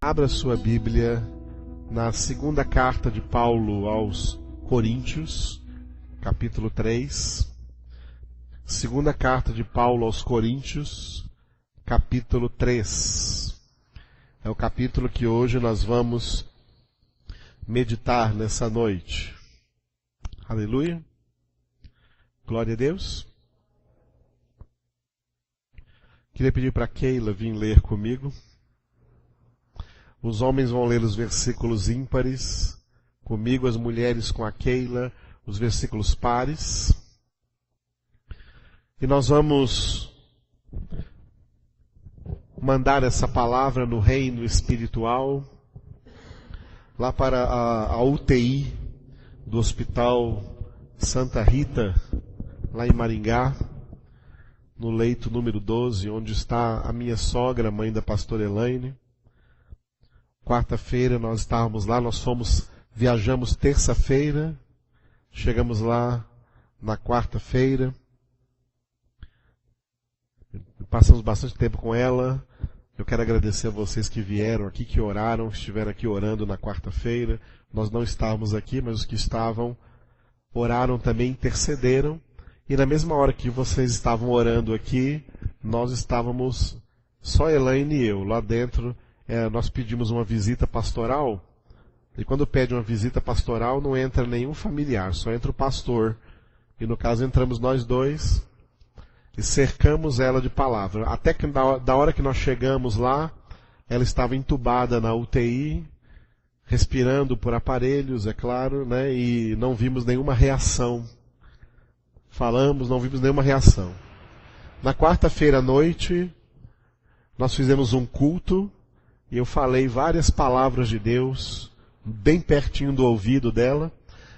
Abra sua Bíblia na segunda carta de Paulo aos Coríntios, capítulo 3. Segunda carta de Paulo aos Coríntios, capítulo 3. É o capítulo que hoje nós vamos meditar nessa noite. Aleluia. Glória a Deus. Queria pedir para Keila vir ler comigo. Os homens vão ler os versículos ímpares comigo, as mulheres com a Keila, os versículos pares. E nós vamos mandar essa palavra no reino espiritual, lá para a UTI do Hospital Santa Rita, lá em Maringá, no leito número 12, onde está a minha sogra, mãe da pastora Elaine. Quarta-feira nós estávamos lá, viajamos terça-feira, chegamos lá na quarta-feira, passamos bastante tempo com ela. Eu quero agradecer a vocês que vieram aqui, que oraram, que estiveram aqui orando na quarta-feira. Nós não estávamos aqui, mas os que estavam oraram também, intercederam. E na mesma hora que vocês estavam orando aqui, nós estávamos, só Elaine e eu, lá dentro. Nós pedimos uma visita pastoral, e quando pede uma visita pastoral não entra nenhum familiar, só entra o pastor. E no caso entramos nós dois e cercamos ela de palavra. Até que da hora que nós chegamos lá, ela estava entubada na UTI, respirando por aparelhos, é claro, né? E não vimos nenhuma reação. Falamos, não vimos nenhuma reação. Na quarta-feira à noite, nós fizemos um culto, e eu falei várias palavras de Deus, bem pertinho do ouvido dela.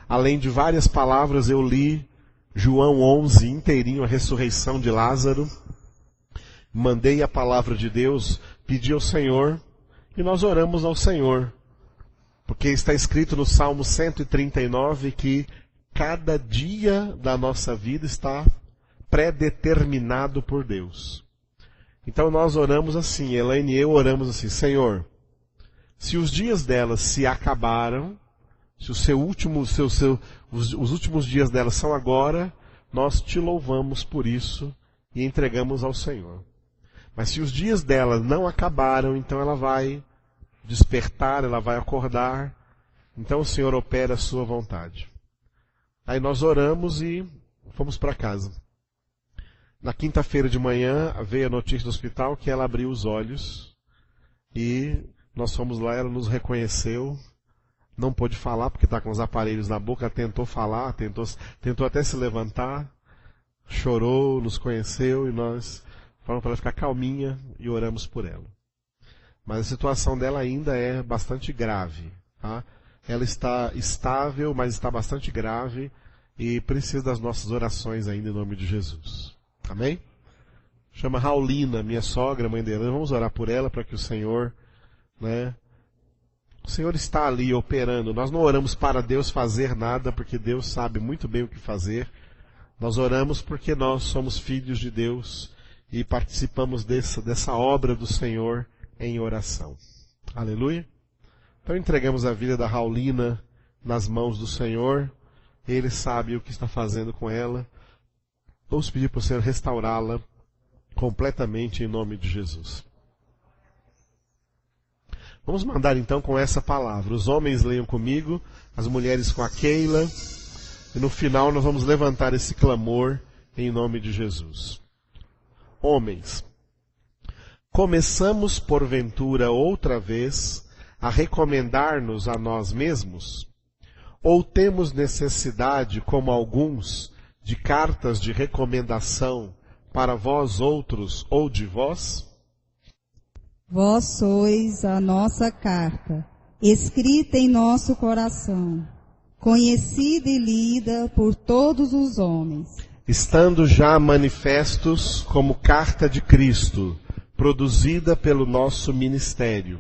Além de várias palavras, eu li João 11 inteirinho, a ressurreição de Lázaro. Mandei a palavra de Deus, pedi ao Senhor, e nós oramos ao Senhor. Porque está escrito no Salmo 139 que cada dia da nossa vida está predeterminado por Deus. Então nós oramos assim, Elaine e eu oramos assim: Senhor, se os dias dela se acabaram, se os últimos dias dela são agora, nós te louvamos por isso e entregamos ao Senhor. Mas se os dias dela não acabaram, então ela vai despertar, ela vai acordar, então o Senhor opera a sua vontade. Aí nós oramos e fomos para casa. Na quinta-feira de manhã veio a notícia do hospital que ela abriu os olhos e nós fomos lá, ela nos reconheceu, não pôde falar porque está com os aparelhos na boca, tentou falar, tentou até se levantar, chorou, nos conheceu e nós falamos para ela ficar calminha e oramos por ela. Mas a situação dela ainda é bastante grave, tá? Ela está estável, mas está bastante grave e precisa das nossas orações ainda em nome de Jesus. Amém? Chama Raulina, minha sogra, mãe dela. Vamos orar por ela para que o Senhor, o Senhor está ali operando. Nós não oramos para Deus fazer nada, porque Deus sabe muito bem o que fazer. Nós oramos porque nós somos filhos de Deus e participamos dessa obra do Senhor em oração. Aleluia? Então entregamos a vida da Raulina nas mãos do Senhor. Ele sabe o que está fazendo com ela. Vamos pedir para o Senhor restaurá-la completamente em nome de Jesus. Vamos mandar então com essa palavra. Os homens leiam comigo, as mulheres com a Keila. E no final nós vamos levantar esse clamor em nome de Jesus. Homens, começamos porventura outra vez a recomendar-nos a nós mesmos? Ou temos necessidade, como alguns, de cartas de recomendação para vós outros ou de vós? Vós sois a nossa carta, escrita em nosso coração, conhecida e lida por todos os homens. Estando já manifestos como carta de Cristo, produzida pelo nosso ministério,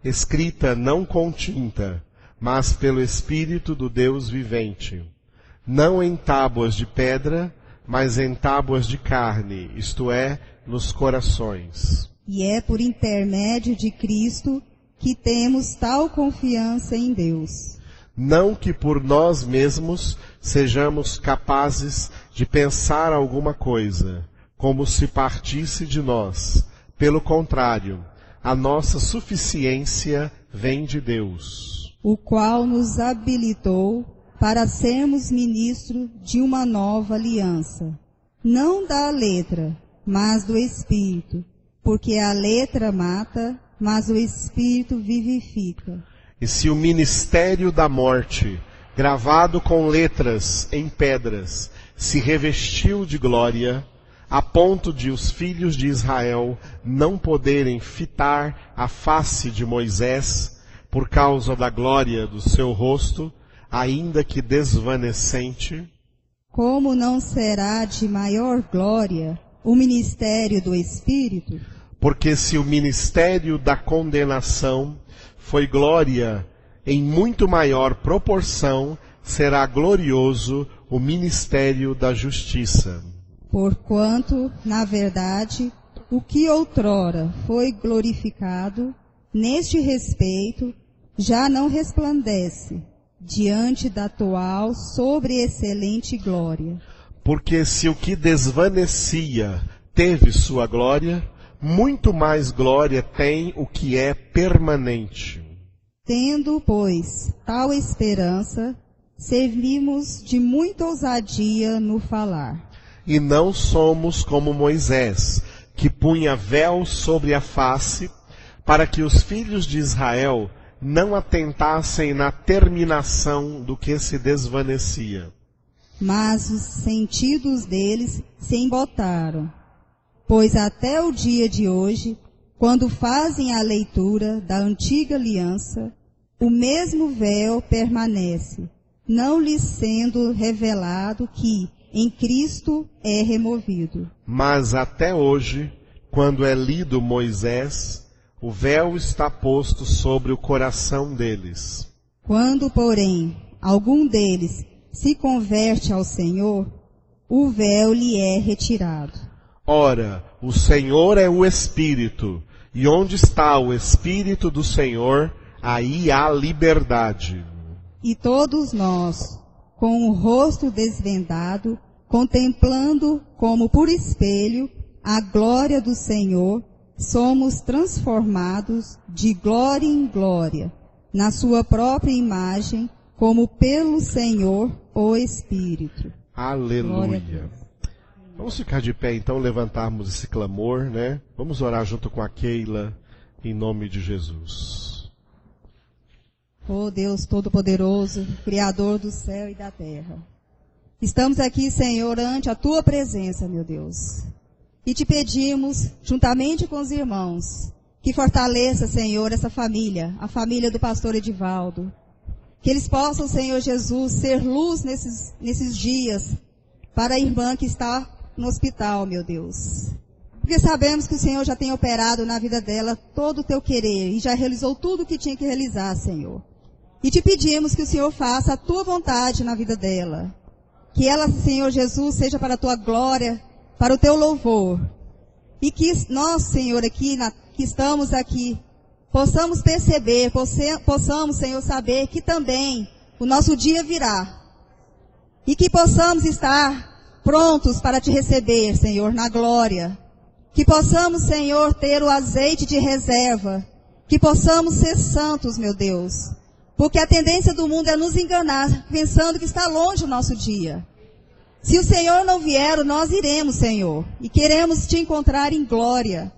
escrita não com tinta, mas pelo Espírito do Deus vivente, não em tábuas de pedra, mas em tábuas de carne, isto é, nos corações. E é por intermédio de Cristo que temos tal confiança em Deus. Não que por nós mesmos sejamos capazes de pensar alguma coisa, como se partisse de nós. Pelo contrário, a nossa suficiência vem de Deus, o qual nos habilitou para sermos ministros de uma nova aliança, não da letra, mas do Espírito, porque a letra mata, mas o Espírito vivifica. E se o ministério da morte, gravado com letras em pedras, se revestiu de glória, a ponto de os filhos de Israel não poderem fitar a face de Moisés, por causa da glória do seu rosto, ainda que desvanecente, como não será de maior glória o ministério do Espírito? Porque se o ministério da condenação foi glória, em muito maior proporção será glorioso o ministério da justiça. Porquanto, na verdade, o que outrora foi glorificado, neste respeito, já não resplandece, diante da atual sobreexcelente glória. Porque se o que desvanecia teve sua glória, muito mais glória tem o que é permanente. Tendo, pois, tal esperança, servimos de muita ousadia no falar. E não somos como Moisés, que punha véu sobre a face, para que os filhos de Israel não atentassem na terminação do que se desvanecia. Mas os sentidos deles se embotaram, pois até o dia de hoje, quando fazem a leitura da antiga aliança, o mesmo véu permanece, não lhes sendo revelado que em Cristo é removido. Mas até hoje, quando é lido Moisés, o véu está posto sobre o coração deles. Quando, porém, algum deles se converte ao Senhor, o véu lhe é retirado. Ora, o Senhor é o Espírito, e onde está o Espírito do Senhor, aí há liberdade. E todos nós, com o rosto desvendado, contemplando como por espelho a glória do Senhor, somos transformados de glória em glória, na sua própria imagem, como pelo Senhor, o Espírito. Aleluia. Vamos ficar de pé então, levantarmos esse clamor, né? Vamos orar junto com a Keila, em nome de Jesus. Ó Deus Todo-Poderoso, Criador do céu e da terra. Estamos aqui, Senhor, ante a Tua presença, meu Deus. E te pedimos, juntamente com os irmãos, que fortaleça, Senhor, essa família, a família do pastor Edivaldo. Que eles possam, Senhor Jesus, ser luz nesses dias para a irmã que está no hospital, meu Deus. Porque sabemos que o Senhor já tem operado na vida dela todo o teu querer e já realizou tudo o que tinha que realizar, Senhor. E te pedimos que o Senhor faça a tua vontade na vida dela. Que ela, Senhor Jesus, seja para a tua glória, para o teu louvor. E que nós, Senhor, que estamos aqui, possamos perceber, possamos, Senhor, saber que também o nosso dia virá. E que possamos estar prontos para te receber, Senhor, na glória. Que possamos, Senhor, ter o azeite de reserva. Que possamos ser santos, meu Deus. Porque a tendência do mundo é nos enganar, pensando que está longe o nosso dia. Se o Senhor não vier, nós iremos, Senhor. E queremos te encontrar em glória.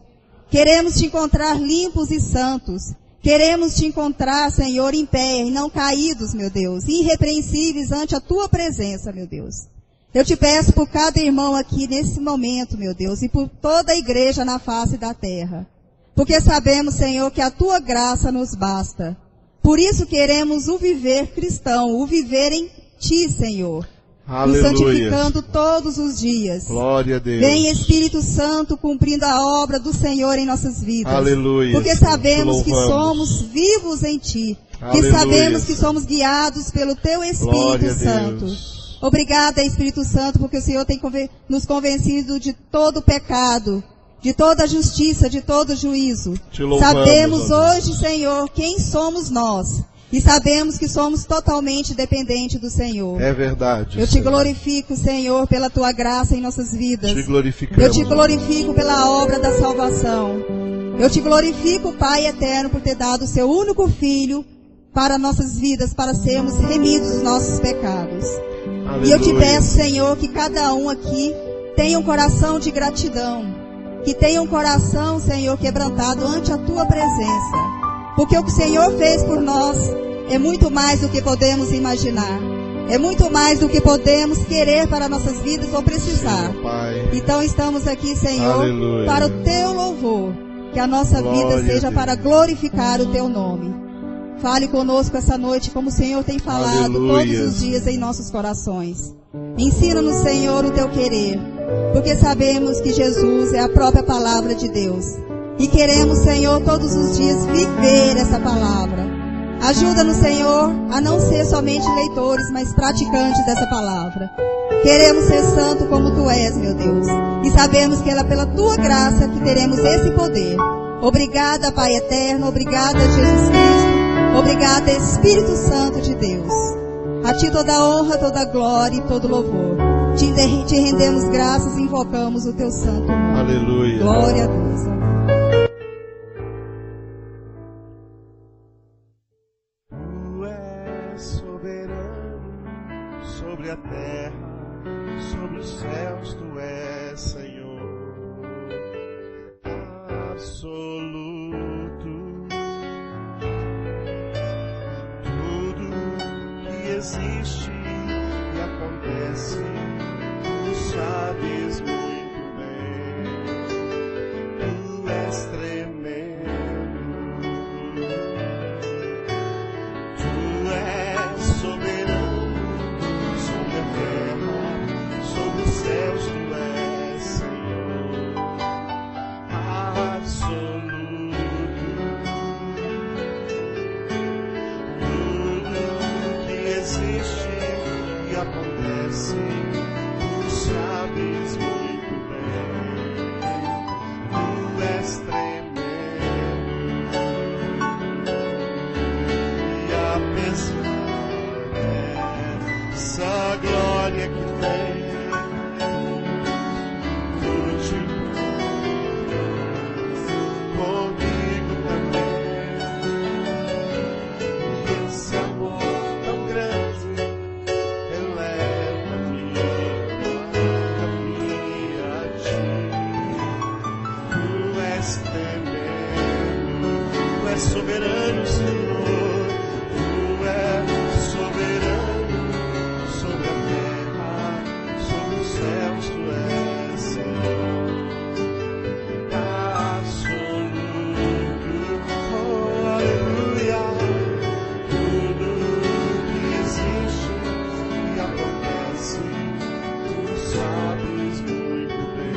Queremos te encontrar limpos e santos. Queremos te encontrar, Senhor, em pé e não caídos, meu Deus. Irrepreensíveis ante a tua presença, meu Deus. Eu te peço por cada irmão aqui nesse momento, meu Deus, e por toda a igreja na face da terra. Porque sabemos, Senhor, que a tua graça nos basta. Por isso queremos o viver cristão, o viver em ti, Senhor. Aleluia. Nos santificando todos os dias. Glória a Deus. Vem Espírito Santo cumprindo a obra do Senhor em nossas vidas. Aleluia. Porque sabemos que somos vivos em ti. Aleluia. Que sabemos que somos guiados pelo teu Espírito Santo. Obrigada, Espírito Santo, porque o Senhor tem nos convencido de todo o pecado de toda justiça, de todo juízo. Te louvamos, Sabemos ó Deus. hoje, Senhor, quem somos nós. E sabemos que somos totalmente dependentes do Senhor. É verdade. Eu te Senhor. glorifico, Senhor, pela tua graça em nossas vidas. Te glorificamos. Eu te glorifico pela obra da salvação. Eu te glorifico, Pai eterno, por ter dado o seu único Filho para nossas vidas, para sermos remidos dos nossos pecados. Aleluia. E eu te peço, Senhor, que cada um aqui tenha um coração de gratidão. Que tenha um coração, Senhor, quebrantado ante a tua presença. Porque o que o Senhor fez por nós é muito mais do que podemos imaginar. É muito mais do que podemos querer para nossas vidas ou precisar. Sim, Pai. Então estamos aqui, Senhor, Aleluia. para o teu louvor. Que a nossa Glória vida seja a Deus. para glorificar o teu nome. Fale conosco essa noite como o Senhor tem falado Aleluia. todos os dias em nossos corações. Ensina-nos, Senhor, o teu querer. Porque sabemos que Jesus é a própria palavra de Deus. E queremos, Senhor, todos os dias viver essa palavra. Ajuda-nos, Senhor, a não ser somente leitores, mas praticantes dessa palavra. Queremos ser santo como Tu és, meu Deus. E sabemos que é pela Tua graça que teremos esse poder. Obrigada, Pai eterno. Obrigada, Jesus Cristo. Obrigada, Espírito Santo de Deus. A Ti toda a honra, toda a glória e todo louvor. Te rendemos graças e invocamos o Teu santo nome. Aleluia. Glória a Deus. Tu és soberano sobre a terra, sobre os céus. Tu és Senhor absoluto. Tudo que existe e acontece, tu sabes muito bem. Tu és tremendo. Tu és soberano sobre a terra, sobre os céus. Tu és Senhor absoluto. Tudo que existe e acontece, tu sabes muito bem. Tu és tremendo. E apesar dessa glória que tem, tu te comigo também. Esse amor tão grande eleva-me a ti. Tu és tremendo, tu és soberano, Senhor. Tu és soberano sobre a terra, sobre os céus. Tu és Senhor absoluto. Oh, aleluia. Tudo que existe e acontece, tu sabes muito bem.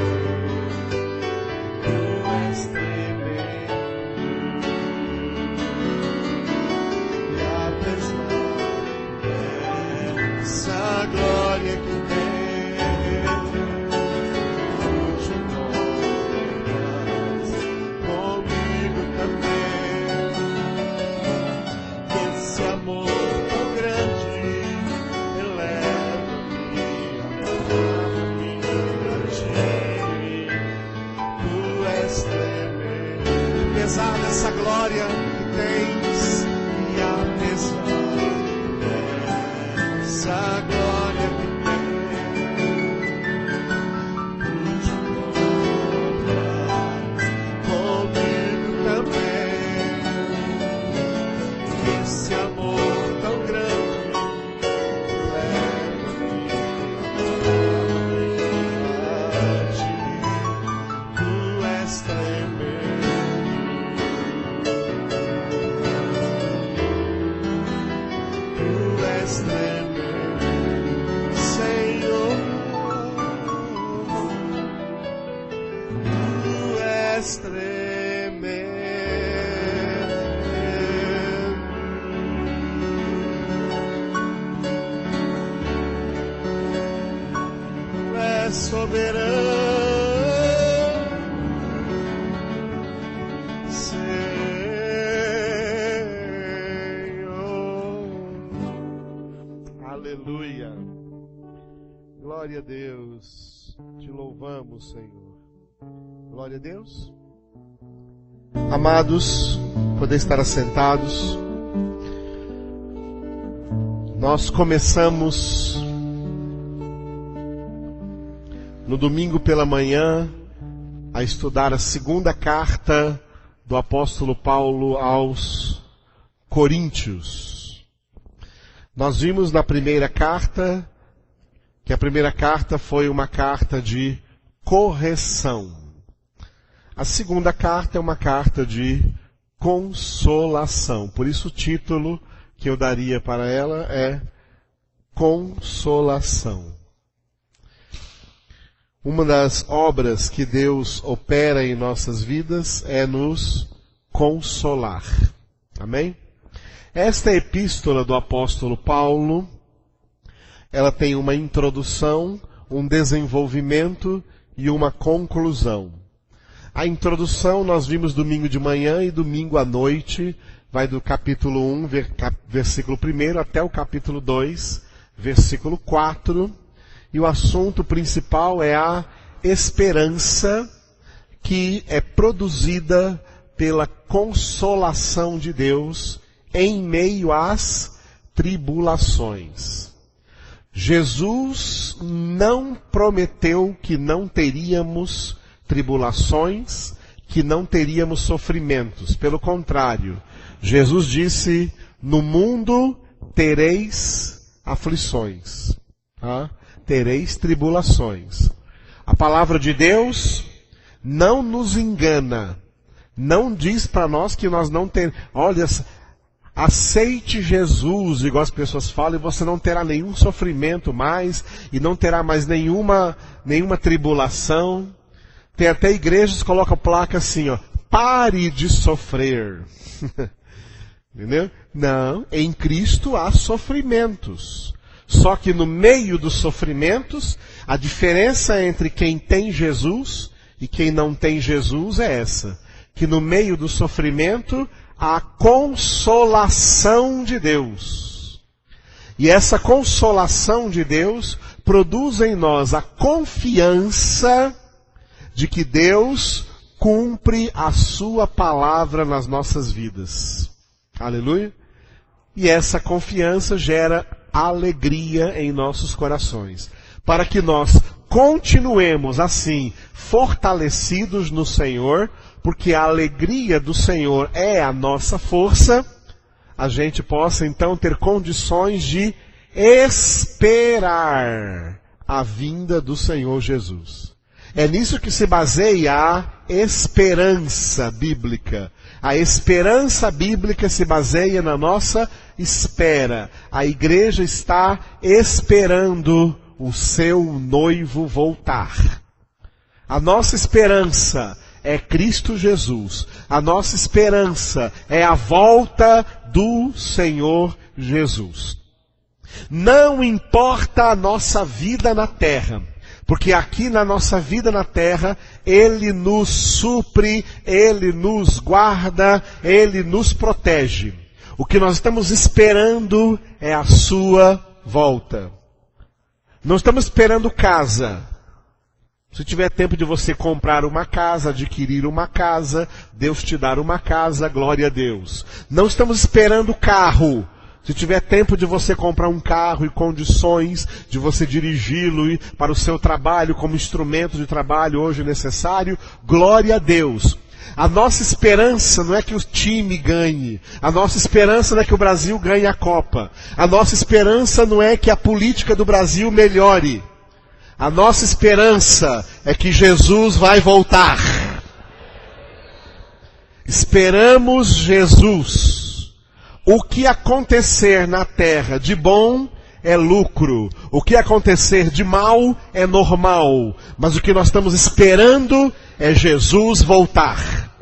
Tu és tremendo. E apesar dessa glória que tem, tu te importas comigo também. Esse amor tão grande eleva-me a ti. Tu és tremendo. Apesar dessa glória que tens, e apesar dessa glória que tens, tu te importas comigo também. Esse amor tão grande leva-me a ti. Tu és tremendo. Tu és tremendo, Senhor. Tu és tremendo. Tu és soberano Aleluia. Glória a Deus. Te louvamos, Senhor. Glória a Deus. Amados, poder estar assentados. Nós começamos no domingo pela manhã a estudar a segunda carta do apóstolo Paulo aos Coríntios. Nós vimos na primeira carta que a primeira carta foi uma carta de correção. A segunda carta é uma carta de consolação. Por isso o título que eu daria para ela é Consolação. Uma das obras que Deus opera em nossas vidas é nos consolar. Amém? Esta epístola do apóstolo Paulo, ela tem uma introdução, um desenvolvimento e uma conclusão. A introdução nós vimos domingo de manhã e domingo à noite, vai do capítulo 1, versículo 1 até o capítulo 2, versículo 4. E o assunto principal é a esperança que é produzida pela consolação de Deus em meio às tribulações. Jesus não prometeu que não teríamos tribulações, que não teríamos sofrimentos. Pelo contrário, Jesus disse, no mundo tereis aflições. Tereis tribulações. A palavra de Deus não nos engana. Não diz para nós que nós não teremos. Olha, aceite Jesus, igual as pessoas falam, e você não terá nenhum sofrimento mais, e não terá mais nenhuma tribulação. Tem até igrejas que colocam placa assim, pare de sofrer. Entendeu? Não, em Cristo há sofrimentos. Só que no meio dos sofrimentos, a diferença entre quem tem Jesus e quem não tem Jesus é essa. Que no meio do sofrimento, há a consolação de Deus. E essa consolação de Deus produz em nós a confiança de que Deus cumpre a sua palavra nas nossas vidas. Aleluia? E essa confiança gera alegria em nossos corações. Para que nós continuemos assim, fortalecidos no Senhor, porque a alegria do Senhor é a nossa força, a gente possa então ter condições de esperar a vinda do Senhor Jesus. É nisso que se baseia a esperança bíblica. A esperança bíblica se baseia na nossa espera. A igreja está esperando o seu noivo voltar. A nossa esperança é Cristo Jesus. A nossa esperança é a volta do Senhor Jesus. Não importa a nossa vida na terra. Porque aqui na nossa vida na terra, Ele nos supre, Ele nos guarda, Ele nos protege. O que nós estamos esperando é a sua volta. Não estamos esperando casa. Se tiver tempo de você comprar uma casa, adquirir uma casa, Deus te dar uma casa, glória a Deus. Não estamos esperando carro. Se tiver tempo de você comprar um carro e condições de você dirigi-lo para o seu trabalho como instrumento de trabalho hoje necessário, glória a Deus. A nossa esperança não é que o time ganhe. A nossa esperança não é que o Brasil ganhe a Copa. A nossa esperança não é que a política do Brasil melhore. A nossa esperança é que Jesus vai voltar. Esperamos Jesus. O que acontecer na terra de bom é lucro. O que acontecer de mal é normal. Mas o que nós estamos esperando é Jesus voltar.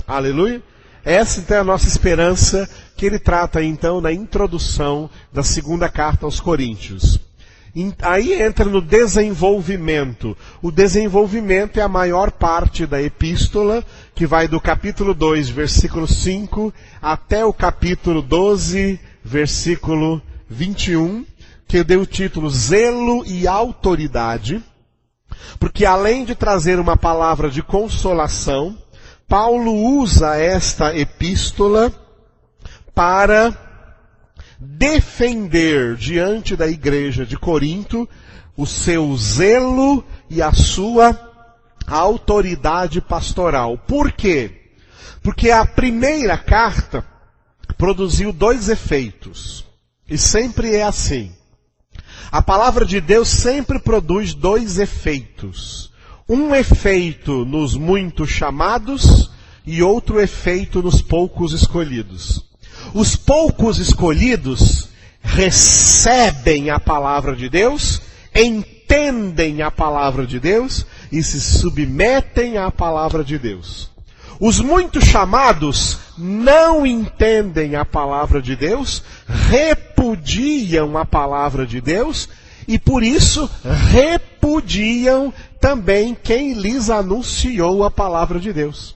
Aleluia? Essa então é a nossa esperança que ele trata então na introdução da segunda carta aos Coríntios. Aí entra no desenvolvimento. O desenvolvimento é a maior parte da epístola, que vai do capítulo 2, versículo 5, até o capítulo 12, versículo 21, que eu dei o título Zelo e Autoridade, porque além de trazer uma palavra de consolação, Paulo usa esta epístola para defender diante da igreja de Corinto o seu zelo e a sua autoridade pastoral. Por quê? Porque a primeira carta produziu 2 efeitos. E sempre é assim. A palavra de Deus sempre produz 2 efeitos. Um efeito nos muitos chamados e outro efeito nos poucos escolhidos. Os poucos escolhidos recebem a palavra de Deus, entendem a palavra de Deus e se submetem à palavra de Deus. Os muitos chamados não entendem a palavra de Deus, repudiam a palavra de Deus e por isso repudiam também quem lhes anunciou a palavra de Deus.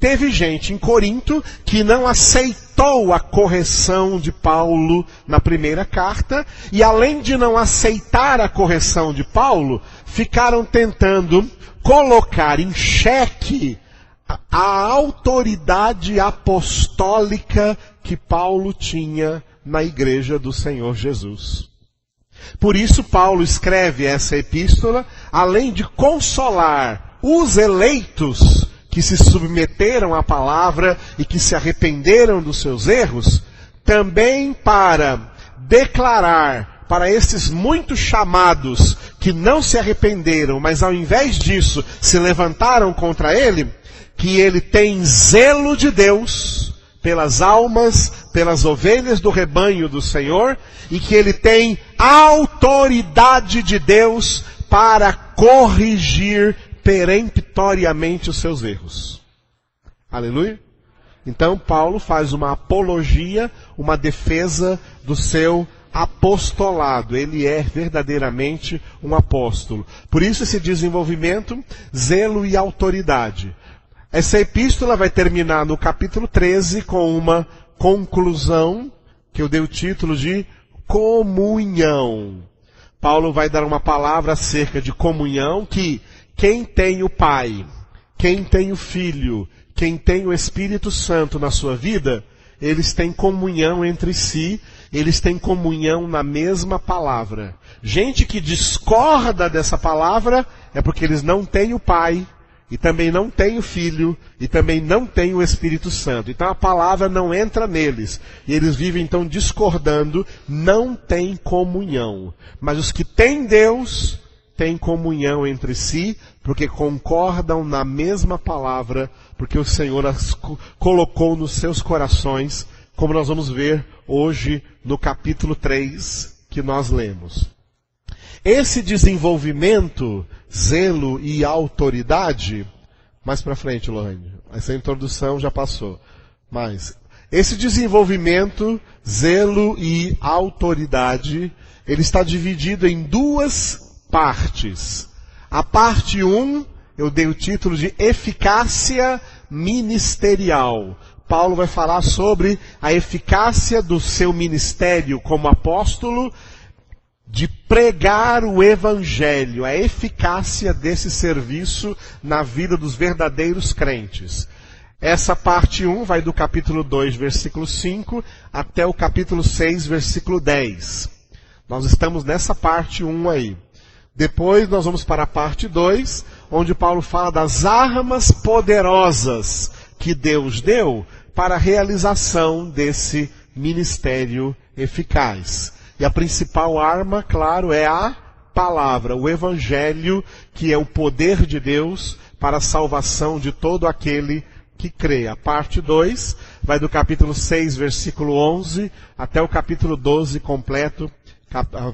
Teve gente em Corinto que não aceitou a correção de Paulo na primeira carta, e além de não aceitar a correção de Paulo, ficaram tentando colocar em xeque a autoridade apostólica que Paulo tinha na igreja do Senhor Jesus. Por isso Paulo escreve essa epístola, além de consolar os eleitos que se submeteram à palavra e que se arrependeram dos seus erros, também para declarar para esses muitos chamados que não se arrependeram, mas ao invés disso se levantaram contra ele, que ele tem zelo de Deus pelas almas, pelas ovelhas do rebanho do Senhor, e que ele tem autoridade de Deus para corrigir peremptoriamente os seus erros. Aleluia? Então Paulo faz uma apologia, uma defesa do seu apostolado. Ele é verdadeiramente um apóstolo. Por isso esse desenvolvimento, zelo e autoridade. Essa epístola vai terminar no capítulo 13 com uma conclusão, que eu dei o título de comunhão. Paulo vai dar uma palavra acerca de comunhão, que quem tem o Pai, quem tem o Filho, quem tem o Espírito Santo na sua vida, eles têm comunhão entre si, eles têm comunhão na mesma palavra. Gente que discorda dessa palavra é porque eles não têm o Pai, e também não têm o Filho, e também não têm o Espírito Santo. Então a palavra não entra neles. E eles vivem então discordando, não têm comunhão. Mas os que têm Deus têm comunhão entre si, porque concordam na mesma palavra, porque o Senhor as colocou nos seus corações, como nós vamos ver hoje no capítulo 3 que nós lemos. Esse desenvolvimento, zelo e autoridade, mais para frente, Lohane, essa introdução já passou, mas esse desenvolvimento, zelo e autoridade, ele está dividido em 2 partes. A parte 1, eu dei o título de eficácia ministerial. Paulo vai falar sobre a eficácia do seu ministério como apóstolo, de pregar o Evangelho, a eficácia desse serviço na vida dos verdadeiros crentes. Essa parte 1 vai do capítulo 2, versículo 5, até o capítulo 6, versículo 10. Nós estamos nessa parte 1 aí. Depois nós vamos para a parte 2, onde Paulo fala das armas poderosas que Deus deu para a realização desse ministério eficaz. E a principal arma, claro, é a palavra, o Evangelho, que é o poder de Deus para a salvação de todo aquele que crê. A parte 2 vai do capítulo 6, versículo 11, até o capítulo 12 completo,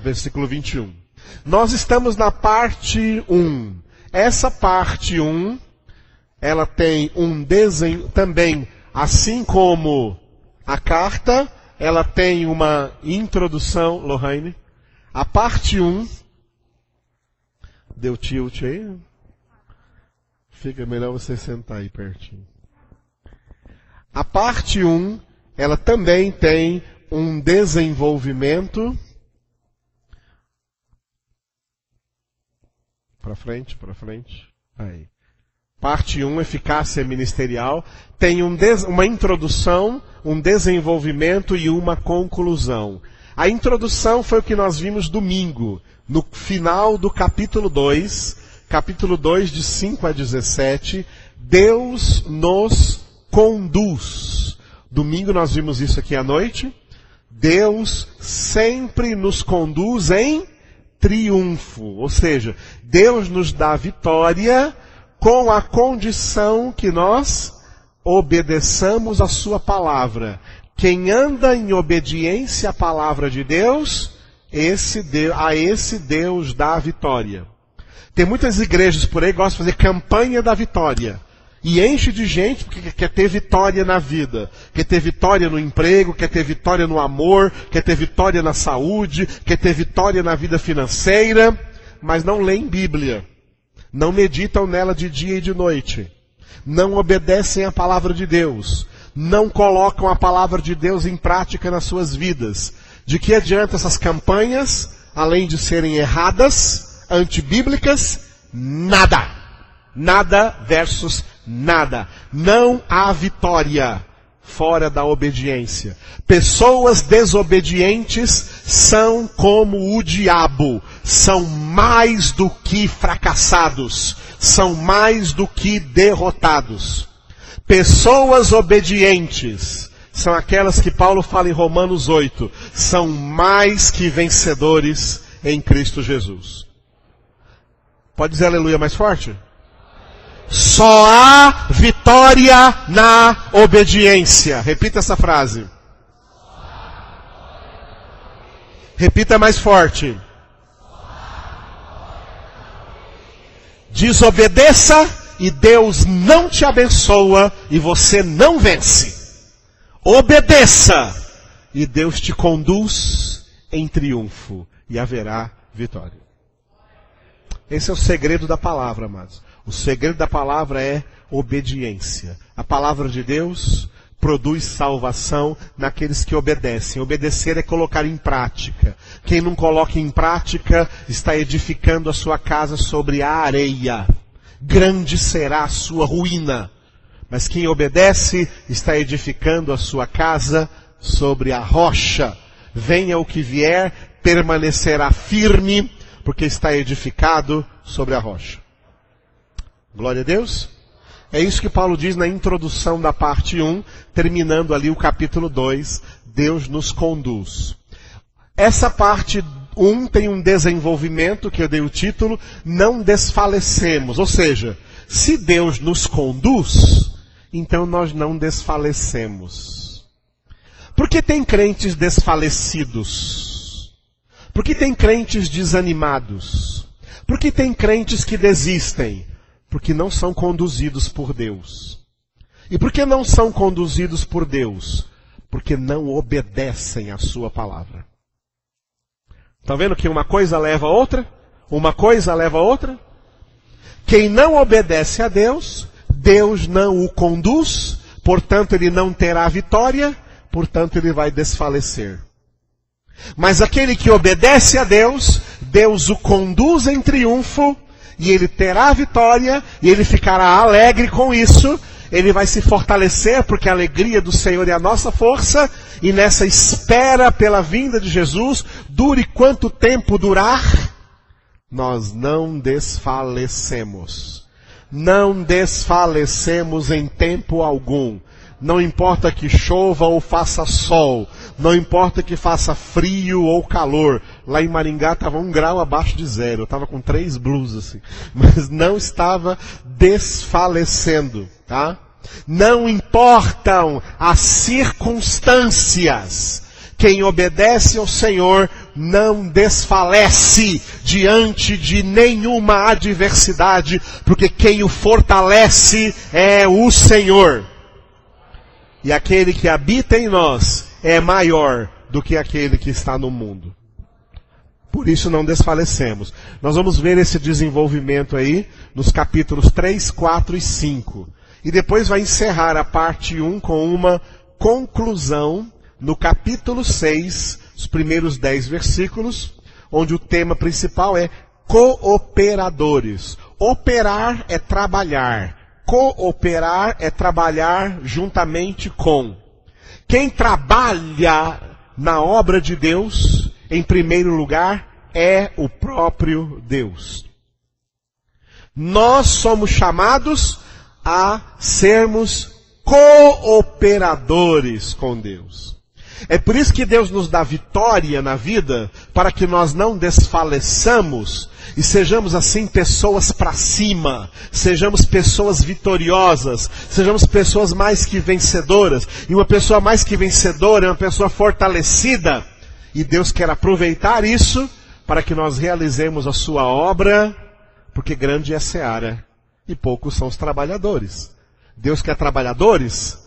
versículo 21. Nós estamos na parte 1. Essa parte 1, ela tem um desenho também, assim como a carta, ela tem uma introdução, Lohane. A parte 1, deu tilt aí? Fica melhor você sentar aí pertinho. A parte 1, ela também tem um desenvolvimento. Para frente. Aí. Parte 1, eficácia ministerial. Tem uma introdução, um desenvolvimento e uma conclusão. A introdução foi o que nós vimos domingo, no final do capítulo 2, de 5 a 17. Deus nos conduz. Domingo nós vimos isso aqui à noite. Deus sempre nos conduz em triunfo. Ou seja, Deus nos dá vitória com a condição que nós obedeçamos a sua palavra. Quem anda em obediência à palavra de Deus, a esse Deus dá a vitória. Tem muitas igrejas por aí que gostam de fazer campanha da vitória. E enche de gente porque quer ter vitória na vida. Quer ter vitória no emprego, quer ter vitória no amor, quer ter vitória na saúde, quer ter vitória na vida financeira, mas não leem Bíblia. Não meditam nela de dia e de noite. Não obedecem à palavra de Deus. Não colocam a palavra de Deus em prática nas suas vidas. De que adianta essas campanhas, além de serem erradas, antibíblicas? Nada. Nada versus nada. Não há vitória fora da obediência. Pessoas desobedientes são como o diabo. São mais do que fracassados. São mais do que derrotados. Pessoas obedientes são aquelas que Paulo fala em Romanos 8. São mais que vencedores em Cristo Jesus. Pode dizer aleluia mais forte? Só há vitória na obediência. Repita essa frase. Repita mais forte. Desobedeça e Deus não te abençoa e você não vence. Obedeça e Deus te conduz em triunfo e haverá vitória. Esse é o segredo da palavra, amados. O segredo da palavra é obediência. A palavra de Deus produz salvação naqueles que obedecem. Obedecer é colocar em prática. Quem não coloca em prática está edificando a sua casa sobre a areia. Grande será a sua ruína. Mas quem obedece está edificando a sua casa sobre a rocha. Venha o que vier, permanecerá firme, porque está edificado sobre a rocha. Glória a Deus. É isso que Paulo diz na introdução da parte 1, terminando ali o capítulo 2, Deus nos conduz. Essa parte 1 tem um desenvolvimento, que eu dei o título, não desfalecemos. Ou seja, se Deus nos conduz, então nós não desfalecemos. Por que tem crentes desfalecidos? Por que tem crentes desanimados? Por que tem crentes que desistem? Porque não são conduzidos por Deus. E por que não são conduzidos por Deus? Porque não obedecem à sua palavra. Está vendo que uma coisa leva a outra? Uma coisa leva a outra? Quem não obedece a Deus, Deus não o conduz, portanto ele não terá vitória, portanto ele vai desfalecer. Mas aquele que obedece a Deus, Deus o conduz em triunfo, e ele terá a vitória, e ele ficará alegre com isso, ele vai se fortalecer, porque a alegria do Senhor é a nossa força, e nessa espera pela vinda de Jesus, dure quanto tempo durar, nós não desfalecemos. Não desfalecemos em tempo algum. Não importa que chova ou faça sol. Não importa que faça frio ou calor. Lá em Maringá estava 1 grau abaixo de zero. Eu estava com 3 blusas assim. Mas não estava desfalecendo, tá? Não importam as circunstâncias. Quem obedece ao Senhor não desfalece diante de nenhuma adversidade, porque quem o fortalece é o Senhor. E aquele que habita em nós é maior do que aquele que está no mundo. Por isso não desfalecemos. Nós vamos ver esse desenvolvimento aí nos capítulos 3, 4 e 5. E depois vai encerrar a parte 1 com uma conclusão no capítulo 6, os primeiros 10 versículos, onde o tema principal é cooperadores. Operar é trabalhar. Cooperar é trabalhar juntamente com. Quem trabalha na obra de Deus, em primeiro lugar, é o próprio Deus. Nós somos chamados a sermos cooperadores com Deus. É por isso que Deus nos dá vitória na vida, para que nós não desfaleçamos e sejamos assim pessoas para cima, sejamos pessoas vitoriosas, sejamos pessoas mais que vencedoras. E uma pessoa mais que vencedora é uma pessoa fortalecida. E Deus quer aproveitar isso para que nós realizemos a sua obra, porque grande é a seara e poucos são os trabalhadores. Deus quer trabalhadores,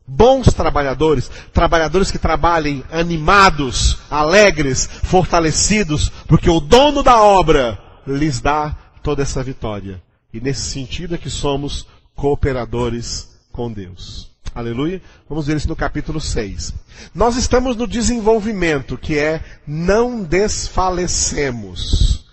bons trabalhadores, trabalhadores que trabalhem animados, alegres, fortalecidos, porque o dono da obra lhes dá toda essa vitória. E nesse sentido é que somos cooperadores com Deus. Aleluia. Vamos ver isso no capítulo 6. Nós estamos no desenvolvimento, que é não desfalecemos.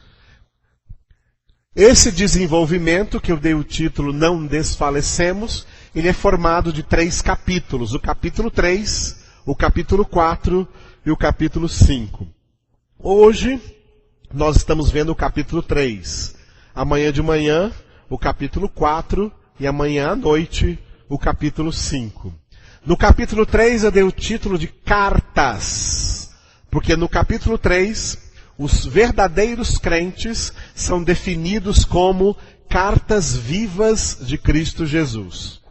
Esse desenvolvimento, que eu dei o título Não Desfalecemos, ele é formado de 3 capítulos. O capítulo 3, o capítulo 4 e o capítulo 5. Hoje, nós estamos vendo o capítulo 3. Amanhã de manhã, o capítulo 4 e amanhã à noite, o capítulo 5. No capítulo 3 eu dei o título de Cartas, porque no capítulo 3 os verdadeiros crentes são definidos como cartas vivas de Cristo Jesus.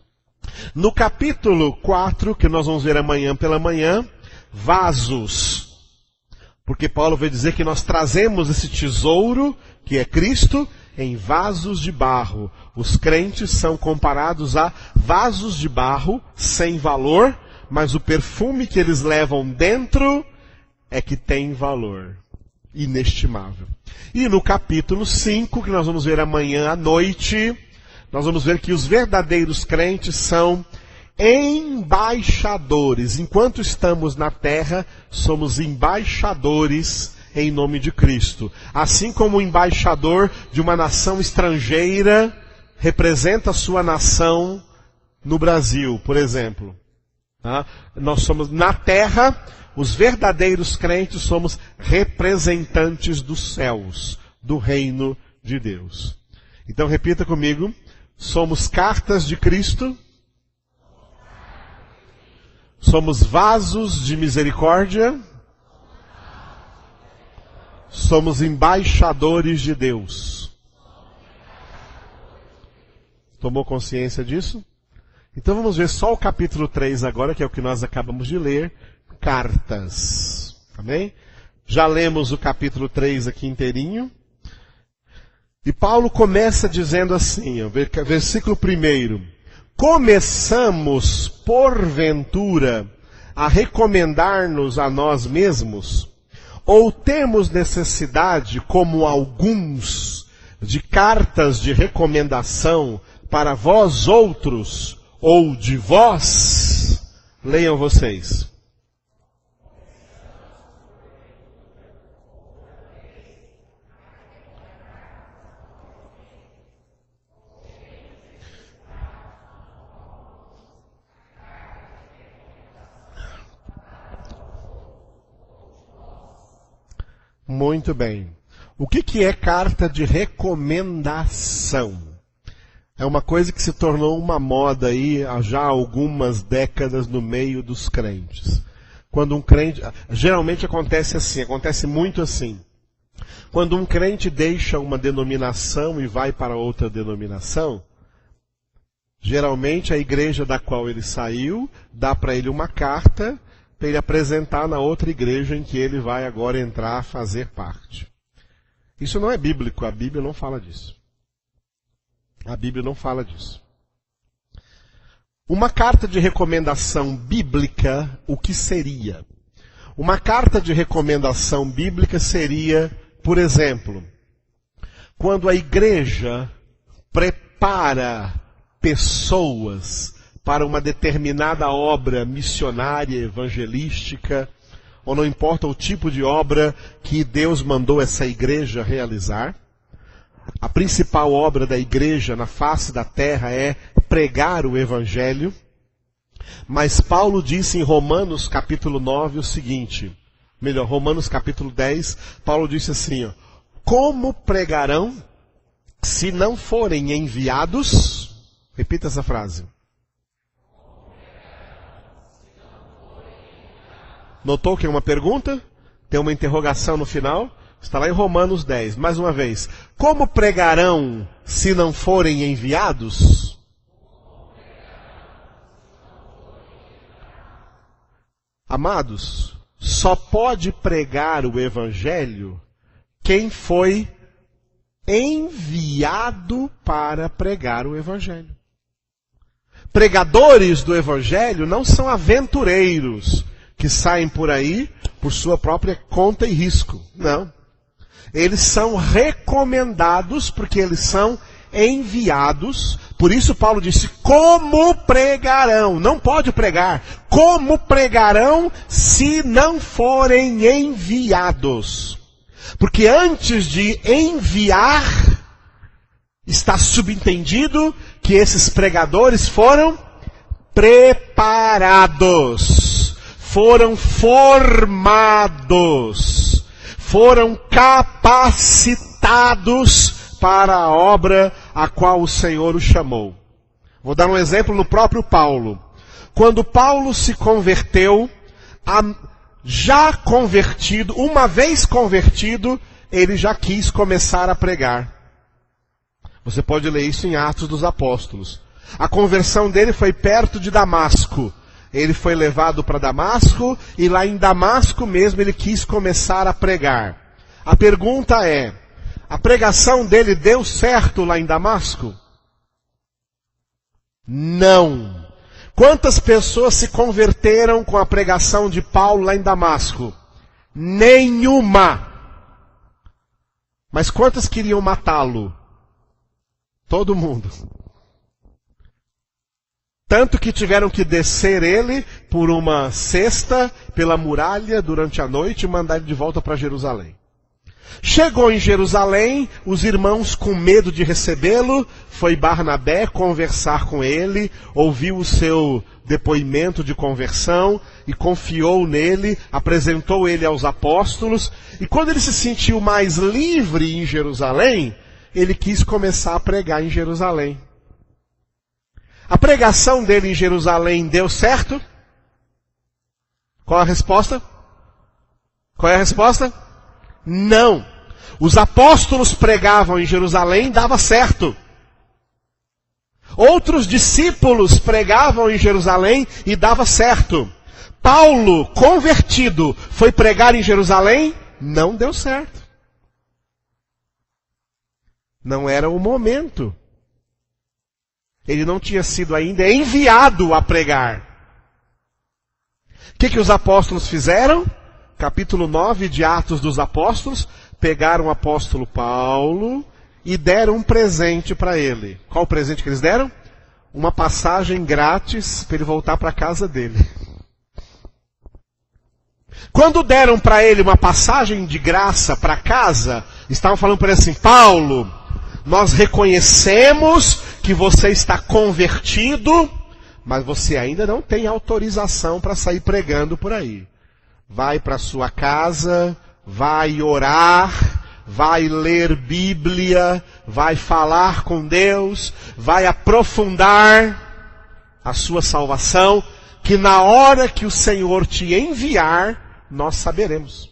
No capítulo 4, que nós vamos ver amanhã pela manhã, vasos. Porque Paulo vai dizer que nós trazemos esse tesouro, que é Cristo, em vasos de barro. Os crentes são comparados a vasos de barro sem valor, mas o perfume que eles levam dentro é que tem valor inestimável. E no capítulo 5, que nós vamos ver amanhã à noite, nós vamos ver que os verdadeiros crentes são embaixadores. Enquanto estamos na terra, somos embaixadores em nome de Cristo. Assim como o embaixador de uma nação estrangeira representa a sua nação no Brasil, por exemplo. Nós somos na terra, os verdadeiros crentes somos representantes dos céus, do reino de Deus. Então repita comigo, somos cartas de Cristo, somos vasos de misericórdia, somos embaixadores de Deus. Tomou consciência disso? Então vamos ver só o capítulo 3 agora, que é o que nós acabamos de ler. Cartas. Amém? Já lemos o capítulo 3 aqui inteirinho. E Paulo começa dizendo assim, ó, versículo 1. Começamos, porventura, a recomendar-nos a nós mesmos? Ou temos necessidade, como alguns, de cartas de recomendação para vós outros, ou de vós? Leiam vocês. Muito bem. O que é carta de recomendação? É uma coisa que se tornou uma moda aí há já algumas décadas no meio dos crentes. Quando um crente, geralmente acontece assim, acontece muito assim. Quando um crente deixa uma denominação e vai para outra denominação, geralmente a igreja da qual ele saiu dá para ele uma carta para ele apresentar na outra igreja em que ele vai agora entrar a fazer parte. Isso não é bíblico, a Bíblia não fala disso. A Bíblia não fala disso. Uma carta de recomendação bíblica, o que seria? Uma carta de recomendação bíblica seria, por exemplo, quando a igreja prepara pessoas para uma determinada obra missionária, evangelística, ou não importa o tipo de obra que Deus mandou essa igreja realizar. A principal obra da igreja na face da terra é pregar o evangelho. Mas Paulo disse em Romanos capítulo 9 o seguinte, Romanos capítulo 10, Paulo disse assim, ó, como pregarão se não forem enviados? Repita essa frase. Notou que é uma pergunta? Tem uma interrogação no final? Está lá em Romanos 10. Mais uma vez. Como pregarão se não forem enviados? Amados, só pode pregar o evangelho quem foi enviado para pregar o evangelho. Pregadores do evangelho não são aventureiros que saem por aí por sua própria conta e risco. Não. Eles são recomendados porque eles são enviados. Por isso Paulo disse, como pregarão? Não pode pregar. Como pregarão se não forem enviados? Porque antes de enviar, está subentendido que esses pregadores foram preparados, foram formados, foram capacitados para a obra a qual o Senhor o chamou. Vou dar um exemplo no próprio Paulo. Quando Paulo se converteu, já convertido, uma vez convertido, ele já quis começar a pregar. Você pode ler isso em Atos dos Apóstolos. A conversão dele foi perto de Damasco. Ele foi levado para Damasco e lá em Damasco mesmo ele quis começar a pregar. A pergunta é, a pregação dele deu certo lá em Damasco? Não. Quantas pessoas se converteram com a pregação de Paulo lá em Damasco? Nenhuma. Mas quantas queriam matá-lo? Todo mundo. Tanto que tiveram que descer ele por uma cesta pela muralha durante a noite e mandar ele de volta para Jerusalém. Chegou em Jerusalém, os irmãos com medo de recebê-lo, foi Barnabé conversar com ele, ouviu o seu depoimento de conversão e confiou nele, apresentou ele aos apóstolos, e quando ele se sentiu mais livre em Jerusalém, ele quis começar a pregar em Jerusalém. A pregação dele em Jerusalém deu certo? Qual a resposta? Qual é a resposta? Não. Os apóstolos pregavam em Jerusalém, dava certo. Outros discípulos pregavam em Jerusalém e dava certo. Paulo, convertido, foi pregar em Jerusalém, não deu certo. Não era o momento. Ele não tinha sido ainda enviado a pregar. O que os apóstolos fizeram? Capítulo 9 de Atos dos Apóstolos, pegaram o apóstolo Paulo e deram um presente para ele. Qual o presente que eles deram? Uma passagem grátis para ele voltar para a casa dele. Quando deram para ele uma passagem de graça para casa, estavam falando para ele assim, Paulo, nós reconhecemos que você está convertido, mas você ainda não tem autorização para sair pregando por aí. Vai para sua casa, vai orar, vai ler Bíblia, vai falar com Deus, vai aprofundar a sua salvação, que na hora que o Senhor te enviar, nós saberemos.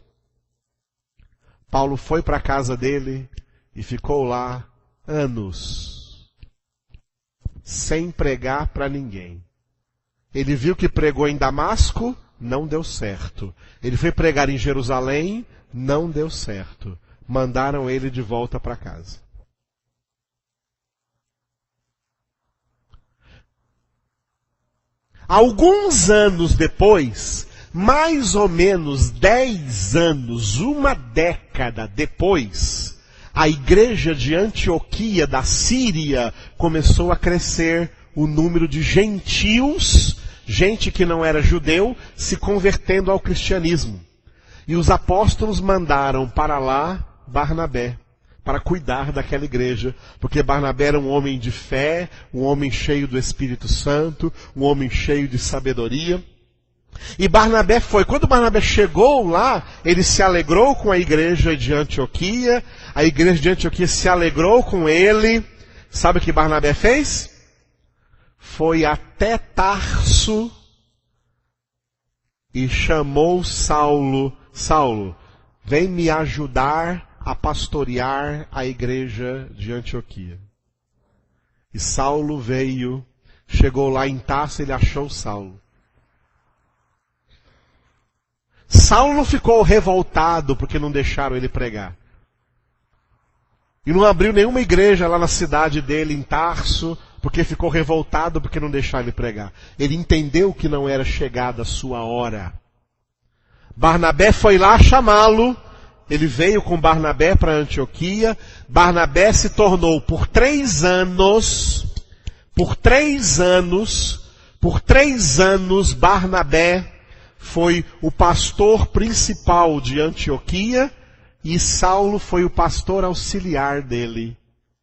Paulo foi para a casa dele e ficou lá anos, sem pregar para ninguém. Ele viu que pregou em Damasco, não deu certo. Ele foi pregar em Jerusalém, não deu certo. Mandaram ele de volta para casa. Alguns anos depois, mais ou menos 10 anos, uma década depois, a igreja de Antioquia da Síria começou a crescer o número de gentios, gente que não era judeu, se convertendo ao cristianismo. E os apóstolos mandaram para lá Barnabé, para cuidar daquela igreja, porque Barnabé era um homem de fé, um homem cheio do Espírito Santo, um homem cheio de sabedoria. E Barnabé foi. Quando Barnabé chegou lá, ele se alegrou com a igreja de Antioquia, a igreja de Antioquia se alegrou com ele. Sabe o que Barnabé fez? Foi até Tarso e chamou Saulo. Saulo, vem me ajudar a pastorear a igreja de Antioquia. E Saulo veio, chegou lá em Tarso, ele achou Saulo. Saulo não ficou revoltado porque não deixaram ele pregar. E não abriu nenhuma igreja lá na cidade dele, em Tarso, porque ficou revoltado porque não deixaram ele pregar. Ele entendeu que não era chegada a sua hora. Barnabé foi lá chamá-lo. Ele veio com Barnabé para Antioquia. Barnabé se tornou por 3 anos, Barnabé foi o pastor principal de Antioquia e Saulo foi o pastor auxiliar dele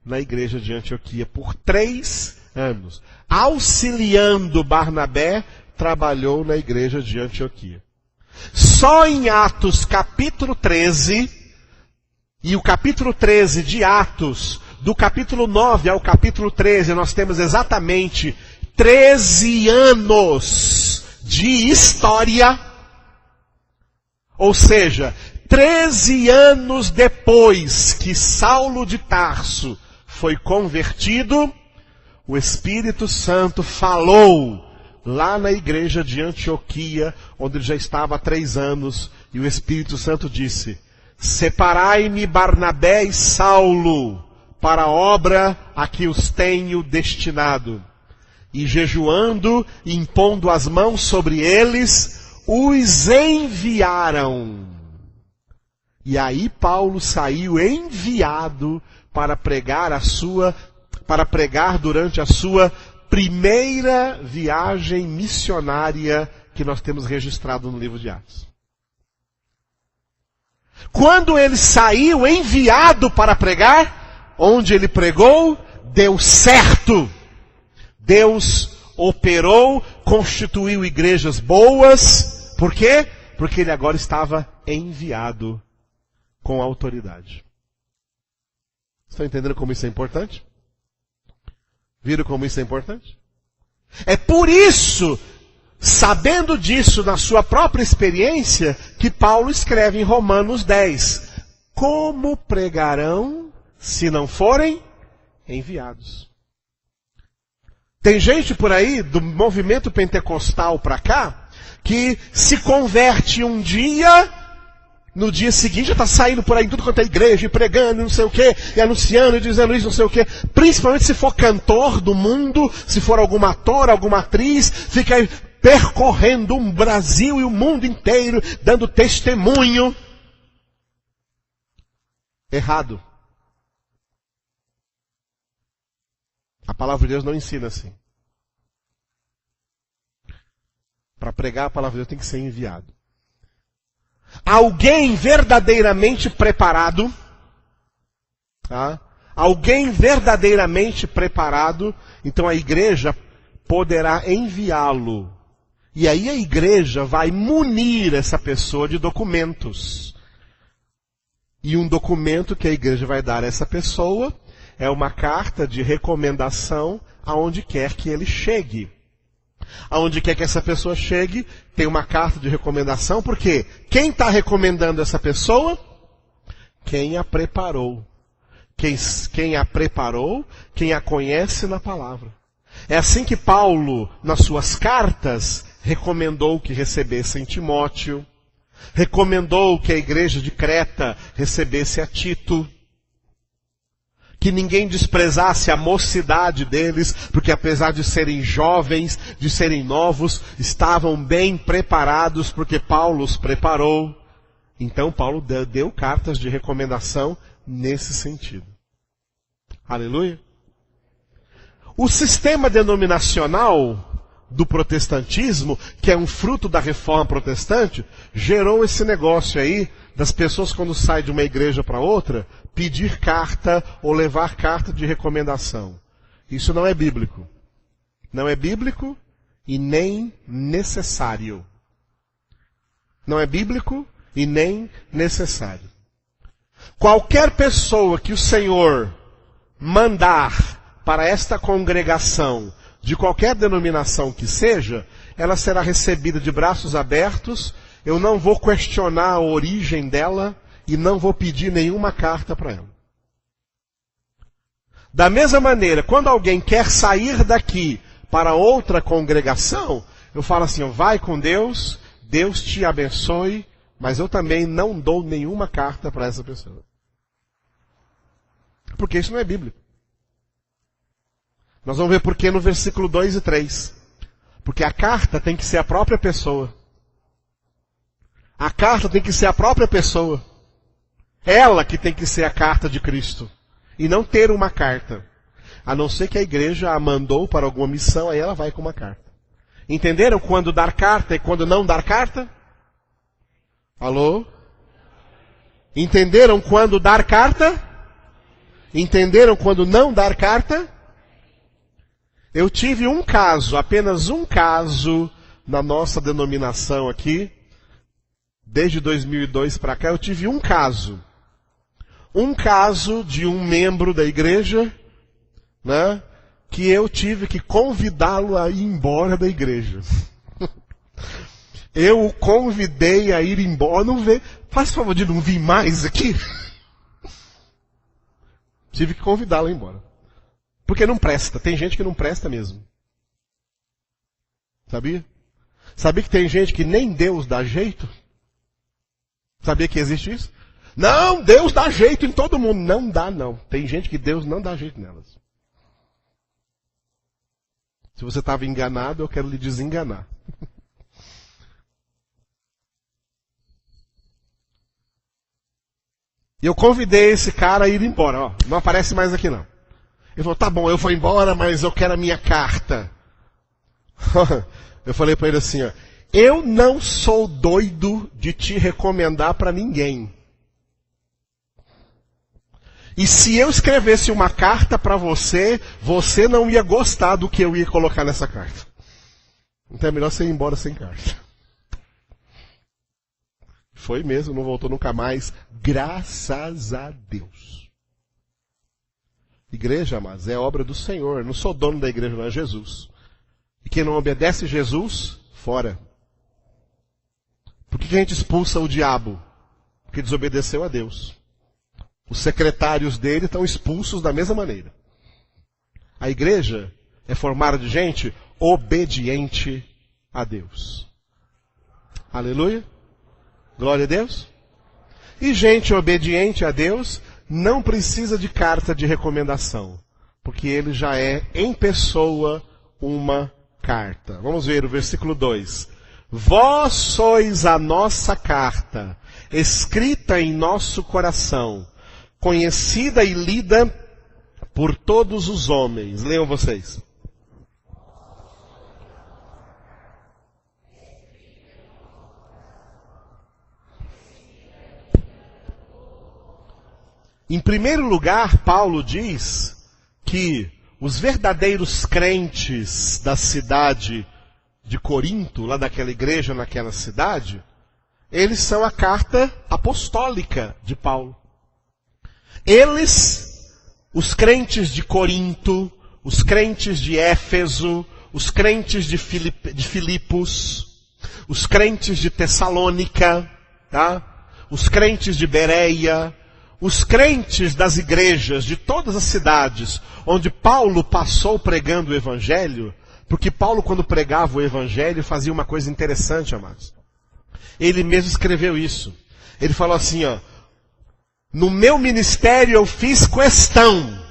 na igreja de Antioquia por 3 anos. Auxiliando Barnabé, trabalhou na igreja de Antioquia. Só em Atos capítulo 13, e o capítulo 13 de Atos, do capítulo 9 ao capítulo 13, nós temos exatamente 13 anos de história. Ou seja, 13 anos depois que Saulo de Tarso foi convertido, o Espírito Santo falou lá na igreja de Antioquia, onde ele já estava há 3 anos, e o Espírito Santo disse: separai-me Barnabé e Saulo para a obra a que os tenho destinado. E jejuando e impondo as mãos sobre eles, os enviaram. E aí Paulo saiu enviado para pregar durante a sua primeira viagem missionária que nós temos registrado no livro de Atos. Quando ele saiu enviado para pregar, onde ele pregou, deu certo. Deus operou, constituiu igrejas boas. Por quê? Porque ele agora estava enviado com autoridade. Estão entendendo como isso é importante? Viram como isso é importante? É por isso, sabendo disso na sua própria experiência, que Paulo escreve em Romanos 10. Como pregarão se não forem enviados? Tem gente por aí, do movimento pentecostal para cá, que se converte um dia, no dia seguinte já está saindo por aí em tudo quanto é igreja, e pregando, não sei o quê, e anunciando, e dizendo isso, não sei o quê. Principalmente se for cantor do mundo, se for algum ator, alguma atriz, fica aí percorrendo o Brasil e o mundo inteiro, dando testemunho. Errado. A palavra de Deus não ensina assim. Para pregar a palavra de Deus tem que ser enviado. Alguém verdadeiramente preparado, tá? Alguém verdadeiramente preparado, então a igreja poderá enviá-lo. E aí a igreja vai munir essa pessoa de documentos. E um documento que a igreja vai dar a essa pessoa é uma carta de recomendação aonde quer que ele chegue. Aonde quer que essa pessoa chegue, tem uma carta de recomendação, porque quem está recomendando essa pessoa? Quem a preparou. Quem a preparou, quem a conhece na palavra. É assim que Paulo, nas suas cartas, recomendou que recebessem Timóteo, recomendou que a igreja de Creta recebesse a Tito, que ninguém desprezasse a mocidade deles, porque apesar de serem jovens, de serem novos, estavam bem preparados, porque Paulo os preparou. Então Paulo deu cartas de recomendação nesse sentido. Aleluia. O sistema denominacional do protestantismo, que é um fruto da reforma protestante, gerou esse negócio aí das pessoas, quando saem de uma igreja para outra, pedir carta ou levar carta de recomendação. Isso não é bíblico. Não é bíblico e nem necessário. Não é bíblico e nem necessário. Qualquer pessoa que o Senhor mandar para esta congregação, de qualquer denominação que seja, ela será recebida de braços abertos. Eu não vou questionar a origem dela e não vou pedir nenhuma carta para ela. Da mesma maneira, quando alguém quer sair daqui para outra congregação, eu falo assim, vai com Deus, Deus te abençoe, mas eu também não dou nenhuma carta para essa pessoa. Porque isso não é bíblico. Nós vamos ver por que no versículo 2 e 3. Porque a carta tem que ser a própria pessoa. A carta tem que ser a própria pessoa. Ela que tem que ser a carta de Cristo. E não ter uma carta. A não ser que a igreja a mandou para alguma missão, aí ela vai com uma carta. Entenderam quando dar carta e quando não dar carta? Alô? Entenderam quando dar carta? Entenderam quando não dar carta? Eu tive um caso, apenas um caso, na nossa denominação aqui, desde 2002 para cá, eu tive um caso. Um caso de um membro da igreja, né, que eu tive que convidá-lo a ir embora da igreja. Eu o convidei a ir embora, não vê, faz favor de não vir mais aqui. Tive que convidá-lo a ir embora. Porque não presta. Tem gente que não presta mesmo. Sabia? Sabia que tem gente que nem Deus dá jeito? Sabia que existe isso? Não, Deus dá jeito em todo mundo. Não dá, não. Tem gente que Deus não dá jeito nelas. Se você estava enganado, eu quero lhe desenganar. E eu convidei esse cara a ir embora. Ó, não aparece mais aqui não. Ele falou, tá bom, eu vou embora, mas eu quero a minha carta. Eu falei para ele assim, ó, eu não sou doido de te recomendar para ninguém. E se eu escrevesse uma carta para você, você não ia gostar do que eu ia colocar nessa carta. Então é melhor você ir embora sem carta. Foi mesmo, não voltou nunca mais. Graças a Deus. Igreja, amados, é obra do Senhor. Eu não sou dono da igreja, não é Jesus. E quem não obedece Jesus, fora. Por que a gente expulsa o diabo? Porque desobedeceu a Deus. Os secretários dele estão expulsos da mesma maneira. A igreja é formada de gente obediente a Deus. Aleluia. Glória a Deus. E gente obediente a Deus não precisa de carta de recomendação, porque ele já é em pessoa uma carta. Vamos ver o versículo 2. Vós sois a nossa carta, escrita em nosso coração, conhecida e lida por todos os homens. Leiam vocês. Em primeiro lugar, Paulo diz que os verdadeiros crentes da cidade de Corinto, lá daquela igreja naquela cidade, eles são a carta apostólica de Paulo. Eles, os crentes de Corinto, os crentes de Éfeso, os crentes de Filipos, os crentes de Tessalônica, tá? Os crentes de Bereia, os crentes das igrejas de todas as cidades onde Paulo passou pregando o evangelho, porque Paulo, quando pregava o evangelho, fazia uma coisa interessante, amados. Ele mesmo escreveu isso. Ele falou assim, ó, no meu ministério eu fiz questão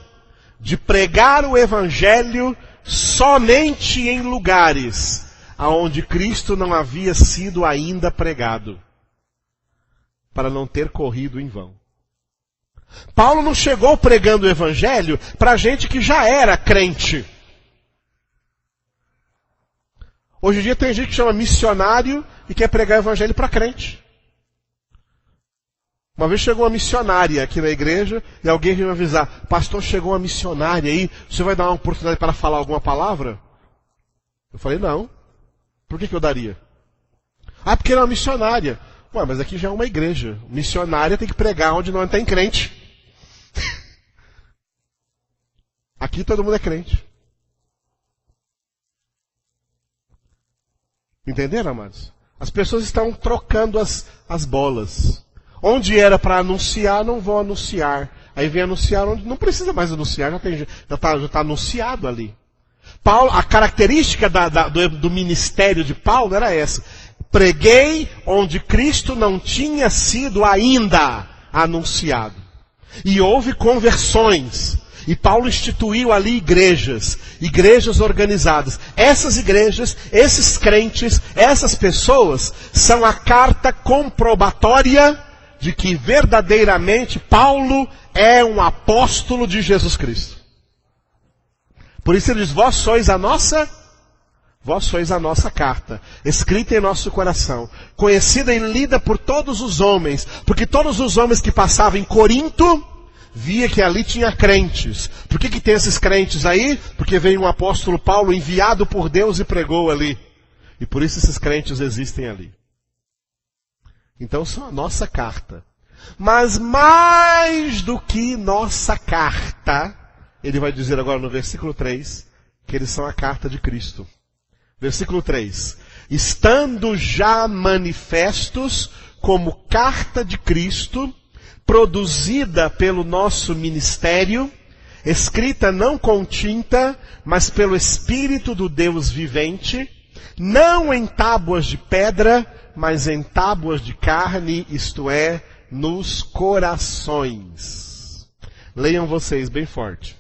de pregar o evangelho somente em lugares aonde Cristo não havia sido ainda pregado, para não ter corrido em vão. Paulo não chegou pregando o evangelho para gente que já era crente. Hoje em dia tem gente que chama missionário e quer pregar o evangelho para crente. Uma vez chegou uma missionária aqui na igreja e alguém veio me avisar: pastor, chegou uma missionária aí, você vai dar uma oportunidade para falar alguma palavra? Eu falei: não. Por que eu daria? Ah, porque ela é uma missionária. Ué, mas aqui já é uma igreja. Missionária tem que pregar onde não tem crente. Aqui todo mundo é crente. Entenderam, amados? As pessoas estão trocando as bolas. Onde era para anunciar, não vão anunciar. Aí vem anunciar onde não precisa mais anunciar, já tá anunciado ali. Paulo, a característica do ministério de Paulo era essa: preguei onde Cristo não tinha sido ainda anunciado. E houve conversões. E Paulo instituiu ali igrejas organizadas. Essas igrejas, esses crentes, essas pessoas são a carta comprobatória de que verdadeiramente Paulo é um apóstolo de Jesus Cristo. Por isso ele diz: vós sois a nossa carta, escrita em nosso coração, conhecida e lida por todos os homens, porque todos os homens que passavam em Corinto via que ali tinha crentes. Por que tem esses crentes aí? Porque veio um apóstolo Paulo enviado por Deus e pregou ali. E por isso esses crentes existem ali. Então são a nossa carta. Mas mais do que nossa carta, ele vai dizer agora no versículo 3, que eles são a carta de Cristo. Versículo 3. Estando já manifestos como carta de Cristo, produzida pelo nosso ministério, escrita não com tinta, mas pelo Espírito do Deus vivente, não em tábuas de pedra, mas em tábuas de carne, isto é, nos corações. Leiam vocês bem forte.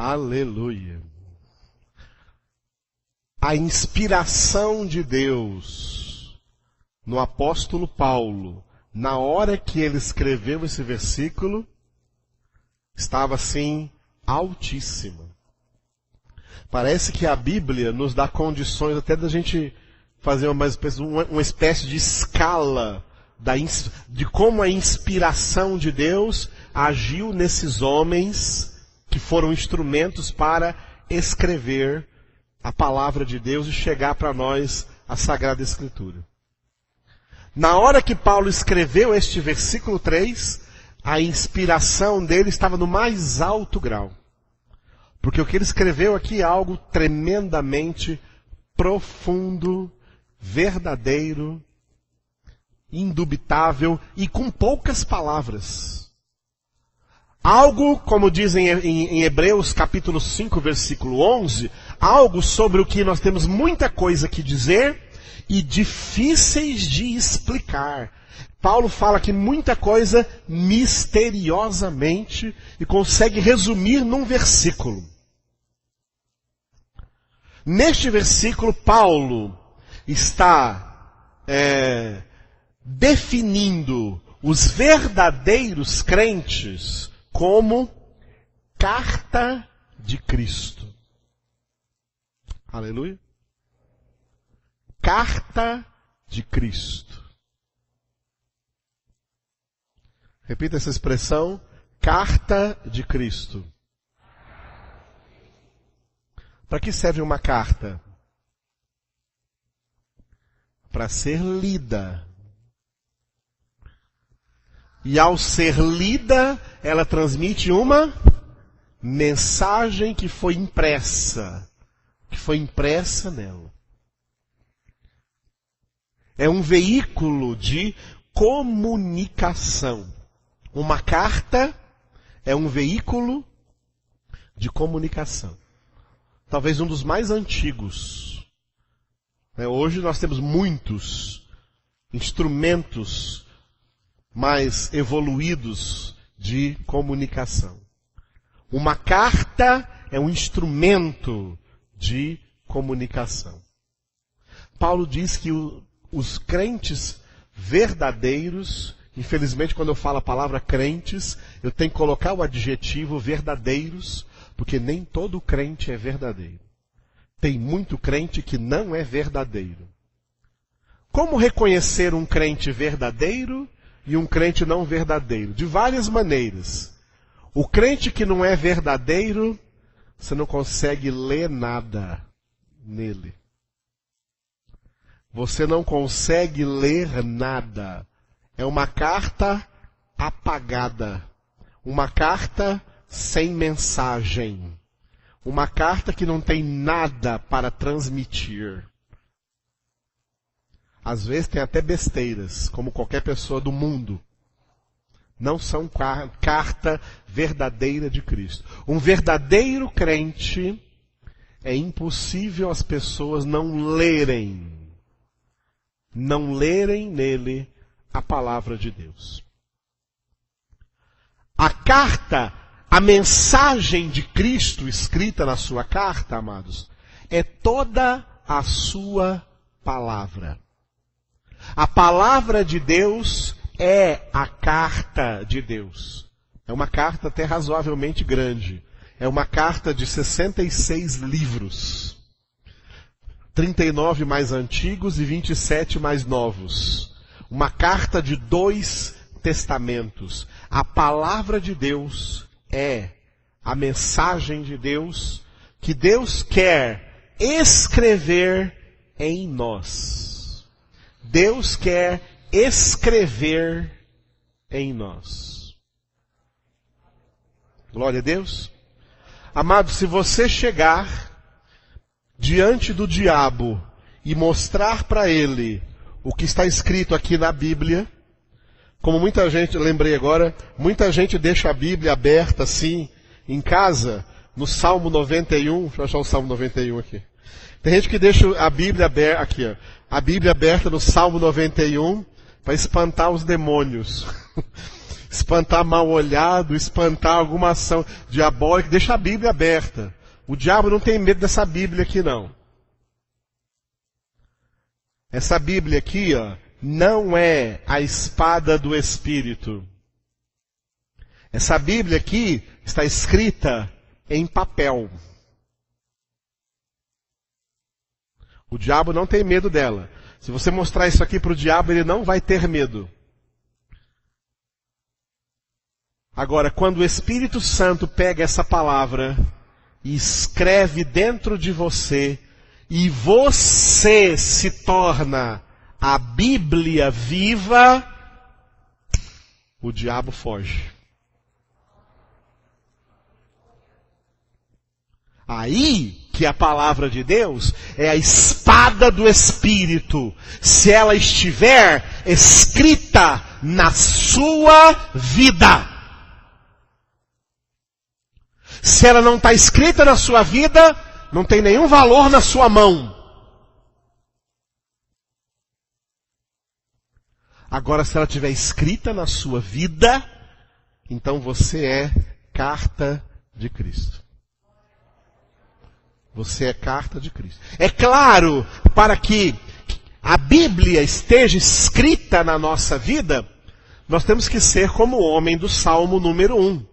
Aleluia. A inspiração de Deus no apóstolo Paulo, na hora que ele escreveu esse versículo, estava assim altíssima. Parece que a Bíblia nos dá condições até da gente fazer uma espécie de escala de como a inspiração de Deus agiu nesses homens que foram instrumentos para escrever a palavra de Deus e chegar para nós a Sagrada Escritura. Na hora que Paulo escreveu este versículo 3, a inspiração dele estava no mais alto grau. Porque o que ele escreveu aqui é algo tremendamente profundo, verdadeiro, indubitável e com poucas palavras. Algo, como dizem em Hebreus capítulo 5, versículo 11, algo sobre o que nós temos muita coisa que dizer e difíceis de explicar. Paulo fala que muita coisa misteriosamente e consegue resumir num versículo. Neste versículo, Paulo está definindo os verdadeiros crentes como carta de Cristo. Aleluia. Carta de Cristo. Repita essa expressão, carta de Cristo. Para que serve uma carta? Para ser lida. E ao ser lida, ela transmite uma mensagem que foi impressa nela. É um veículo de comunicação. Uma carta é um veículo de comunicação. Talvez um dos mais antigos. Hoje nós temos muitos instrumentos mais evoluídos de comunicação. Uma carta é um instrumento de comunicação. Paulo diz que os crentes verdadeiros, infelizmente quando eu falo a palavra crentes, eu tenho que colocar o adjetivo verdadeiros, porque nem todo crente é verdadeiro. Tem muito crente que não é verdadeiro. Como reconhecer um crente verdadeiro e um crente não verdadeiro? De várias maneiras. O crente que não é verdadeiro, você não consegue ler nada nele. Você não consegue ler nada. É uma carta apagada. Uma carta sem mensagem. Uma carta que não tem nada para transmitir. Às vezes tem até besteiras, como qualquer pessoa do mundo. Não são carta verdadeira de Cristo. Um verdadeiro crente, é impossível as pessoas não lerem nele a palavra de Deus. A carta, a mensagem de Cristo escrita na sua carta, amados, é toda a sua palavra. A palavra de Deus é a carta de Deus. É uma carta até razoavelmente grande. É uma carta de 66 livros. 39 mais antigos e 27 mais novos. Uma carta de 2 testamentos. A palavra de Deus é a mensagem de Deus que Deus quer escrever em nós. Deus quer escrever em nós. Glória a Deus. Amado, se você chegar diante do diabo e mostrar para ele o que está escrito aqui na Bíblia, como muita gente, lembrei agora, muita gente deixa a Bíblia aberta assim, em casa, no Salmo 91, deixa eu achar o Salmo 91 aqui. Tem gente que deixa a Bíblia aberta, aqui ó, a Bíblia aberta no Salmo 91, para espantar os demônios. Espantar mal-olhado, espantar alguma ação diabólica, deixa a Bíblia aberta. O diabo não tem medo dessa Bíblia aqui, não. Essa Bíblia aqui, ó, não é a espada do Espírito. Essa Bíblia aqui está escrita em papel. O diabo não tem medo dela. Se você mostrar isso aqui para o diabo, ele não vai ter medo. Agora, quando o Espírito Santo pega essa palavra e escreve dentro de você, e você se torna a Bíblia viva, o diabo foge. Aí que a palavra de Deus é a espada do Espírito, se ela estiver escrita na sua vida. Se ela não está escrita na sua vida, não tem nenhum valor na sua mão. Agora, se ela estiver escrita na sua vida, então você é carta de Cristo. Você é carta de Cristo. É claro, para que a Bíblia esteja escrita na nossa vida, nós temos que ser como o homem do Salmo número 1.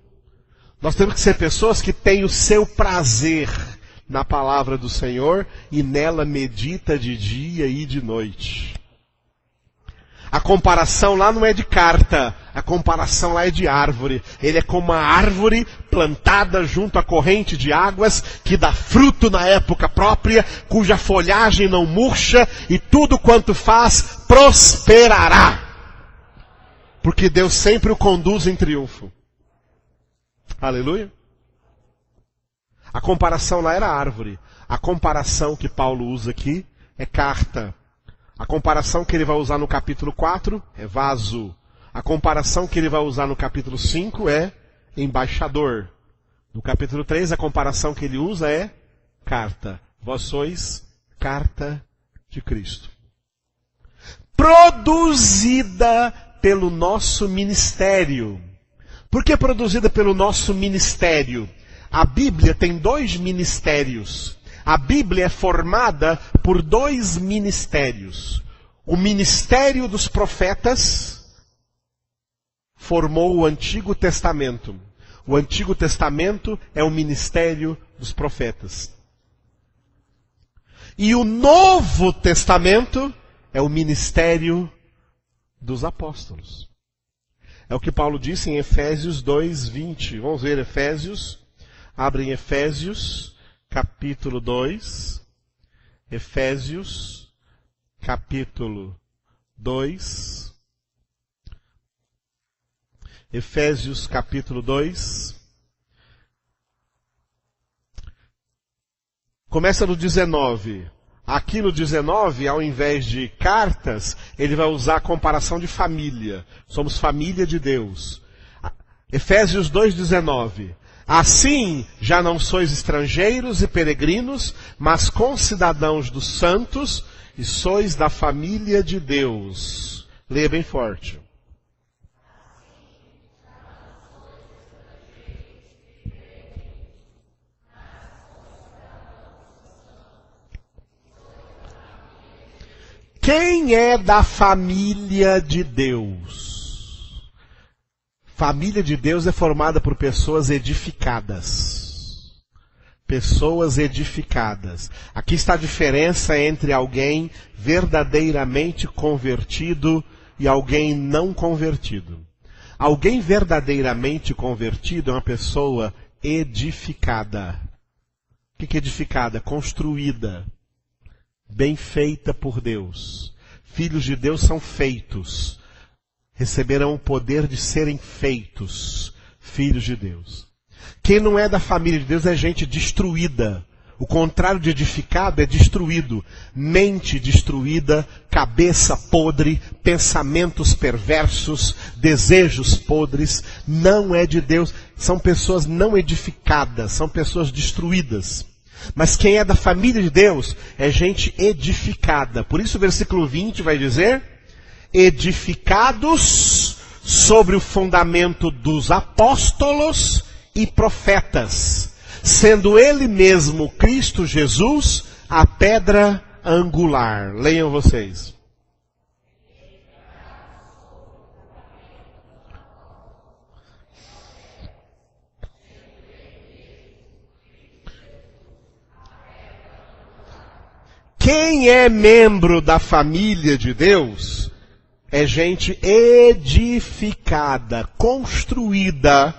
Nós temos que ser pessoas que têm o seu prazer na palavra do Senhor e nela medita de dia e de noite. A comparação lá não é de carta, a comparação lá é de árvore. Ele é como uma árvore plantada junto à corrente de águas, que dá fruto na época própria, cuja folhagem não murcha, e tudo quanto faz prosperará. Porque Deus sempre o conduz em triunfo. Aleluia. A comparação lá era árvore. A comparação que Paulo usa aqui é carta. A comparação que ele vai usar no capítulo 4 é vaso. A comparação que ele vai usar no capítulo 5 é embaixador. No capítulo 3, a comparação que ele usa é carta. Vós sois carta de Cristo. Produzida pelo nosso ministério. Por que produzida pelo nosso ministério? a Bíblia tem 2 ministérios. A Bíblia é formada por 2 ministérios. O ministério dos profetas formou o Antigo Testamento. O Antigo Testamento é o ministério dos profetas. E o Novo Testamento é o ministério dos apóstolos. É o que Paulo disse em Efésios 2:20. Vamos ver Efésios. Abrem Efésios, capítulo 2. Efésios, capítulo 2. Efésios, capítulo 2. Começa no 19. Aqui no 19, ao invés de cartas, ele vai usar a comparação de família. Somos família de Deus. Efésios 2:19. Assim, já não sois estrangeiros e peregrinos, mas concidadãos dos santos, e sois da família de Deus. Leia bem forte. Quem é da família de Deus? Família de Deus é formada por pessoas edificadas. Pessoas edificadas. Aqui está a diferença entre alguém verdadeiramente convertido e alguém não convertido. Alguém verdadeiramente convertido é uma pessoa edificada. O que é edificada? Construída. Bem feita por Deus. Filhos de Deus são feitos. Receberão o poder de serem feitos. Filhos de Deus. Quem não é da família de Deus é gente destruída. O contrário de edificado é destruído. Mente destruída, cabeça podre, pensamentos perversos, desejos podres. Não é de Deus. São pessoas não edificadas, são pessoas destruídas. Mas quem é da família de Deus é gente edificada. Por isso o versículo 20 vai dizer: edificados sobre o fundamento dos apóstolos e profetas, sendo ele mesmo, Cristo Jesus, a pedra angular. Leiam vocês. Quem é membro da família de Deus é gente edificada, construída,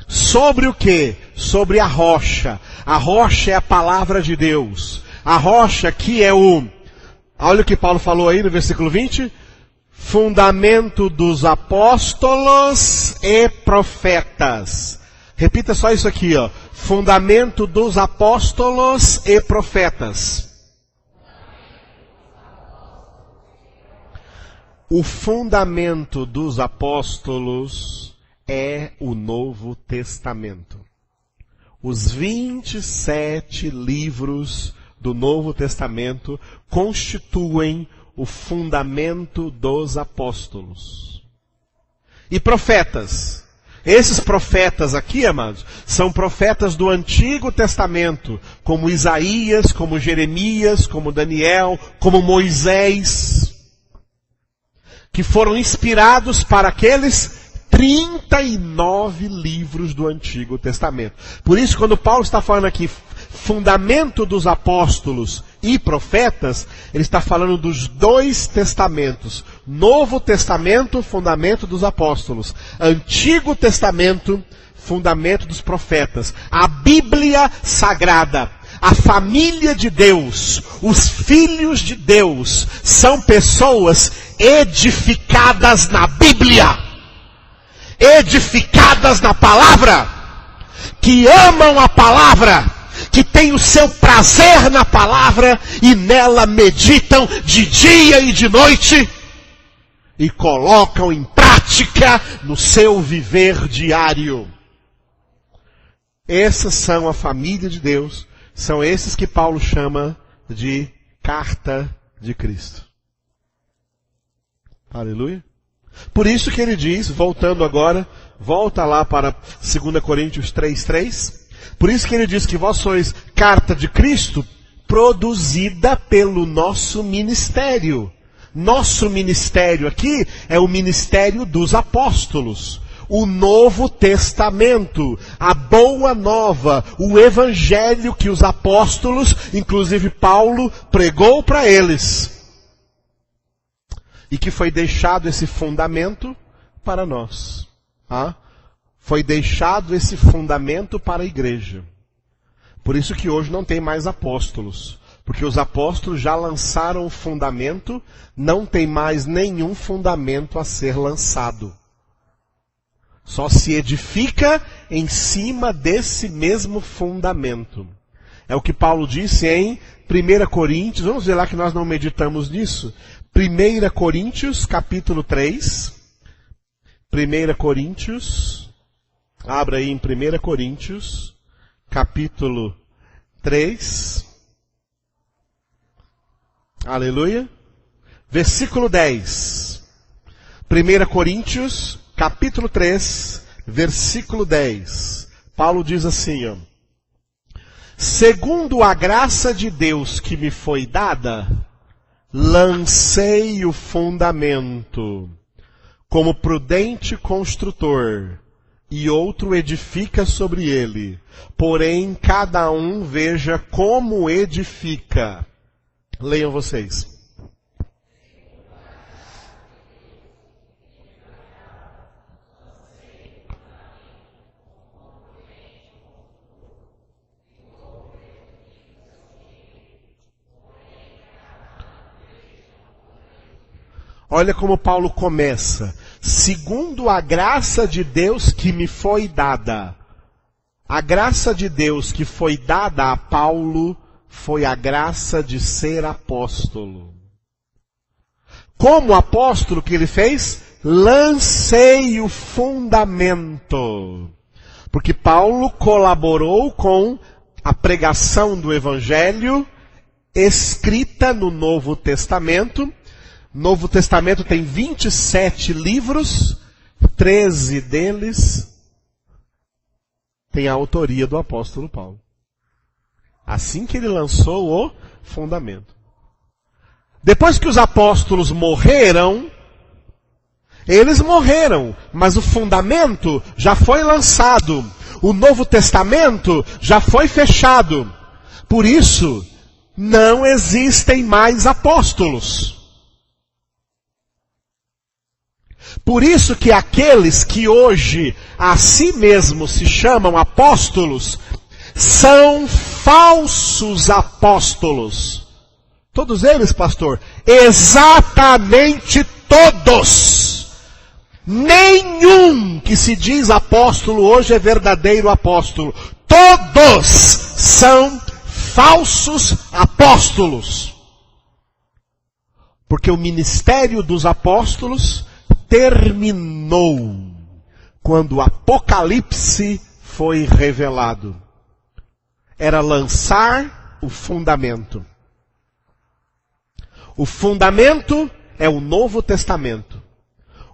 sobre o quê? Sobre a rocha. A rocha é a palavra de Deus. A rocha aqui é olha o que Paulo falou aí no versículo 20. Fundamento dos apóstolos e profetas. Repita só isso aqui, ó. Fundamento dos apóstolos e profetas. O fundamento dos apóstolos é o Novo Testamento. Os 27 livros do Novo Testamento constituem o fundamento dos apóstolos. E profetas. Esses profetas aqui, amados, são profetas do Antigo Testamento, como Isaías, como Jeremias, como Daniel, como Moisés, que foram inspirados para aqueles 39 livros do Antigo Testamento. Por isso, quando Paulo está falando aqui, fundamento dos apóstolos e profetas, ele está falando dos 2 testamentos. Novo Testamento, fundamento dos apóstolos. Antigo Testamento, fundamento dos profetas. A Bíblia Sagrada. A família de Deus, os filhos de Deus, são pessoas edificadas na Bíblia, edificadas na palavra, que amam a palavra, que têm o seu prazer na palavra e nela meditam de dia e de noite e colocam em prática no seu viver diário. Essas são a família de Deus. São esses que Paulo chama de carta de Cristo. Aleluia. Por isso que ele diz, voltando agora, volta lá para 2 Coríntios 3:3. Por isso que ele diz que vós sois carta de Cristo, produzida pelo nosso ministério. Nosso ministério aqui é o ministério dos apóstolos. O Novo Testamento, a Boa Nova, o Evangelho que os apóstolos, inclusive Paulo, pregou para eles. E que foi deixado esse fundamento para nós. Foi deixado esse fundamento para a igreja. Por isso que hoje não tem mais apóstolos. Porque os apóstolos já lançaram o fundamento, não tem mais nenhum fundamento a ser lançado. Só se edifica em cima desse mesmo fundamento. É o que Paulo disse em 1 Coríntios, vamos ver lá que nós não meditamos nisso. 1 Coríntios, capítulo 3. 1 Coríntios, abra aí em 1 Coríntios, capítulo 3. Aleluia. Versículo 10. 1 Coríntios, capítulo 3, versículo 10. Paulo diz assim, ó. Segundo a graça de Deus que me foi dada, lancei o fundamento, como prudente construtor, e outro edifica sobre ele. Porém, cada um veja como edifica. Leiam vocês. Olha como Paulo começa. Segundo a graça de Deus que me foi dada. A graça de Deus que foi dada a Paulo foi a graça de ser apóstolo. Como apóstolo que ele fez? Lancei o fundamento. Porque Paulo colaborou com a pregação do Evangelho escrita no Novo Testamento. Novo Testamento tem 27 livros, 13 deles tem a autoria do apóstolo Paulo. Assim que ele lançou o fundamento. Depois que os apóstolos morreram, eles morreram, mas o fundamento já foi lançado. O Novo Testamento já foi fechado. Por isso, não existem mais apóstolos. Por isso que aqueles que hoje a si mesmos se chamam apóstolos, são falsos apóstolos. Todos eles, pastor? Exatamente todos. Nenhum que se diz apóstolo hoje é verdadeiro apóstolo. Todos são falsos apóstolos. Porque o ministério dos apóstolos terminou quando o Apocalipse foi revelado. Era lançar o fundamento. O fundamento é o Novo Testamento.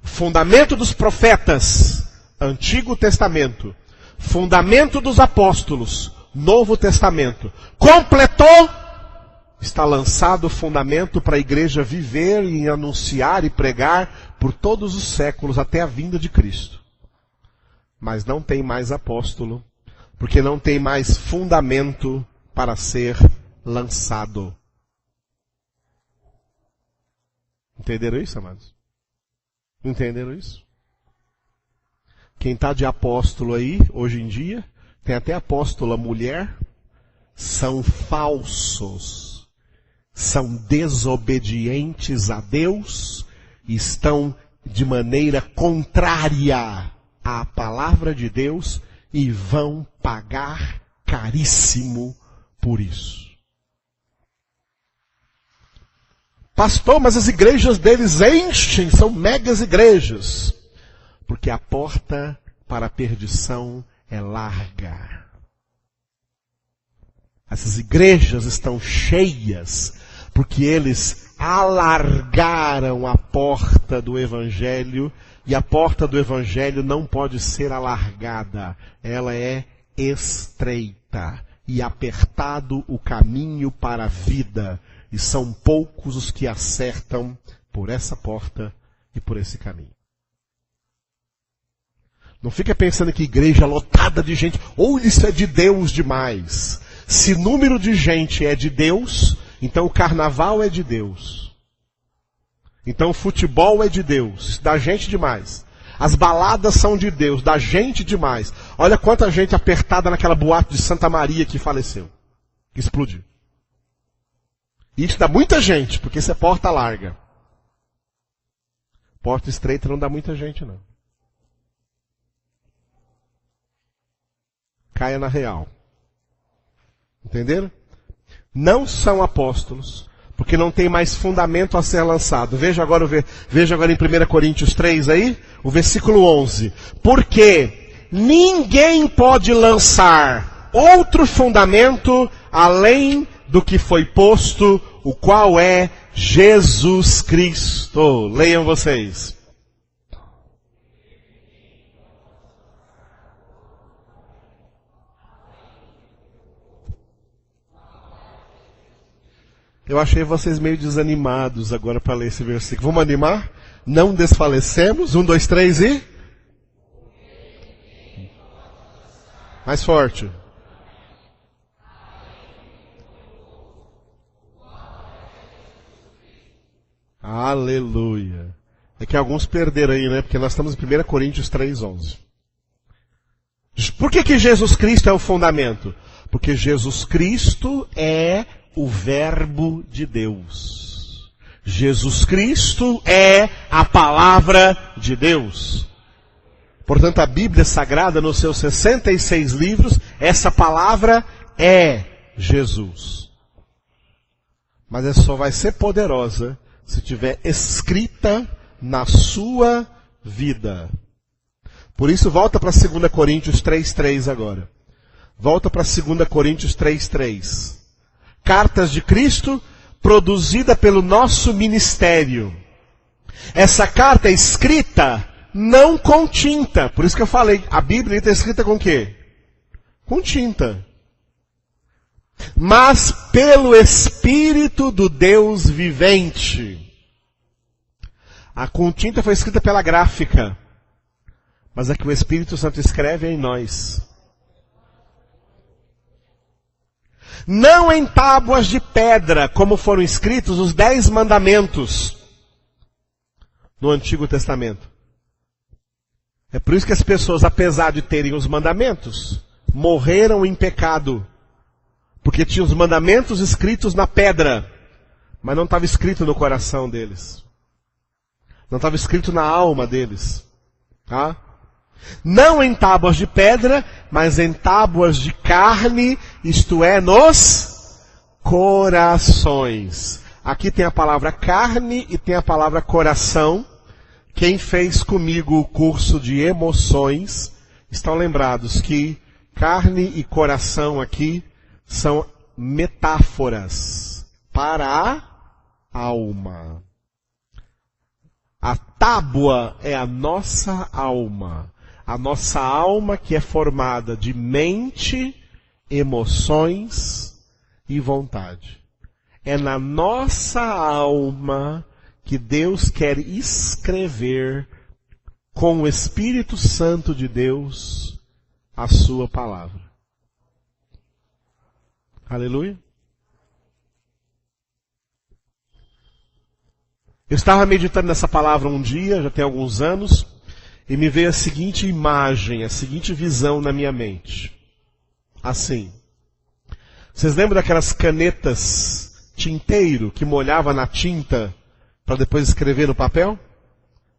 O fundamento dos profetas, Antigo Testamento. Fundamento dos apóstolos, Novo Testamento. Completou, está lançado o fundamento para a igreja viver e anunciar e pregar por todos os séculos até a vinda de Cristo. Mas não tem mais apóstolo, porque não tem mais fundamento para ser lançado. Entenderam isso, amados? Entenderam isso? Quem está de apóstolo aí, hoje em dia, tem até apóstola mulher, são falsos, são desobedientes a Deus, e estão de maneira contrária à palavra de Deus e vão pagar caríssimo por isso. Pastor, mas as igrejas deles enchem, são megas igrejas. Porque a porta para a perdição é larga. Essas igrejas estão cheias porque eles alargaram a porta do Evangelho, e a porta do Evangelho não pode ser alargada, ela é estreita e apertado o caminho para a vida, e são poucos os que acertam por essa porta e por esse caminho. Não fica pensando que igreja lotada de gente, ou isso é de Deus demais. Se número de gente é de Deus, então o carnaval é de Deus. Então o futebol é de Deus, dá gente demais. As baladas são de Deus, dá gente demais. Olha quanta gente apertada naquela boate de Santa Maria que faleceu, que explodiu. E isso dá muita gente, porque isso é porta larga. Porta estreita não dá muita gente, não. Caia na real. Entenderam? Não são apóstolos, porque não tem mais fundamento a ser lançado. Veja agora em 1 Coríntios 3 aí, o versículo 11. Porque ninguém pode lançar outro fundamento além do que foi posto, o qual é Jesus Cristo. Leiam vocês. Eu achei vocês meio desanimados agora para ler esse versículo. Vamos animar? Não desfalecemos. 1, 2, 3 e... mais forte. Aleluia. É que alguns perderam aí, né? Porque nós estamos em 1 Coríntios 3:11. Por que Jesus Cristo é o fundamento? Porque Jesus Cristo é o Verbo de Deus. Jesus Cristo é a Palavra de Deus. Portanto, a Bíblia Sagrada, nos seus 66 livros, essa palavra é Jesus. Mas ela só vai ser poderosa se estiver escrita na sua vida. Por isso, volta para 2 Coríntios 3:3 agora. Volta para 2 Coríntios 3:3. Cartas de Cristo, produzida pelo nosso ministério. Essa carta é escrita não com tinta. Por isso que eu falei, a Bíblia está escrita com o quê? Com tinta. Mas pelo Espírito do Deus vivente. A com tinta foi escrita pela gráfica. Mas a que o Espírito Santo escreve é em nós. Não em tábuas de pedra, como foram escritos os 10 mandamentos no Antigo Testamento. É por isso que as pessoas, apesar de terem os mandamentos, morreram em pecado. Porque tinham os mandamentos escritos na pedra, mas não estava escrito no coração deles. Não estava escrito na alma deles. Tá? Não em tábuas de pedra, mas em tábuas de carne, isto é, nos corações. Aqui tem a palavra carne e tem a palavra coração. Quem fez comigo o curso de emoções, estão lembrados que carne e coração aqui são metáforas para a alma. A tábua é a nossa alma. A nossa alma que é formada de mente, emoções e vontade. É na nossa alma que Deus quer escrever com o Espírito Santo de Deus a sua palavra. Aleluia. Eu estava meditando nessa palavra um dia, já tem alguns anos, e me veio a seguinte imagem, a seguinte visão na minha mente. Assim. Vocês lembram daquelas canetas tinteiro que molhava na tinta para depois escrever no papel?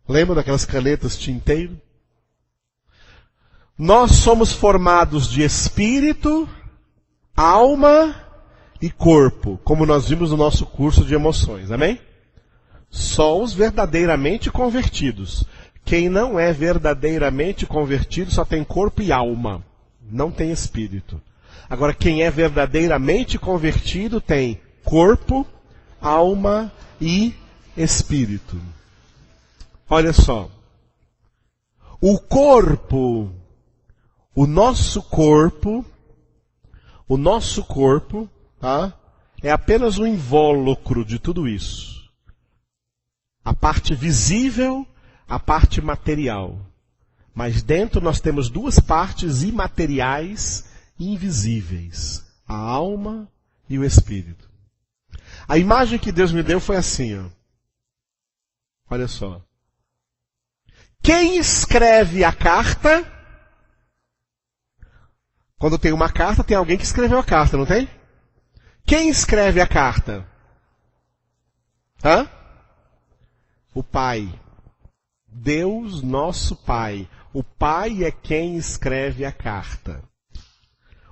Lembram daquelas canetas tinteiro? Nós somos formados de espírito, alma e corpo, como nós vimos no nosso curso de emoções, amém? Só os verdadeiramente convertidos. Quem não é verdadeiramente convertido só tem corpo e alma, não tem espírito. Agora, quem é verdadeiramente convertido tem corpo, alma e espírito. Olha só. O corpo O nosso corpo, tá? É apenas um invólucro de tudo isso. A parte visível, a parte material. Mas dentro nós temos duas partes imateriais e invisíveis. A alma e o espírito. A imagem que Deus me deu foi assim, ó. Olha só. Quem escreve a carta? Quando tem uma carta, tem alguém que escreveu a carta, não tem? Quem escreve a carta? Hã? O Pai. Deus, nosso Pai. O Pai é quem escreve a carta.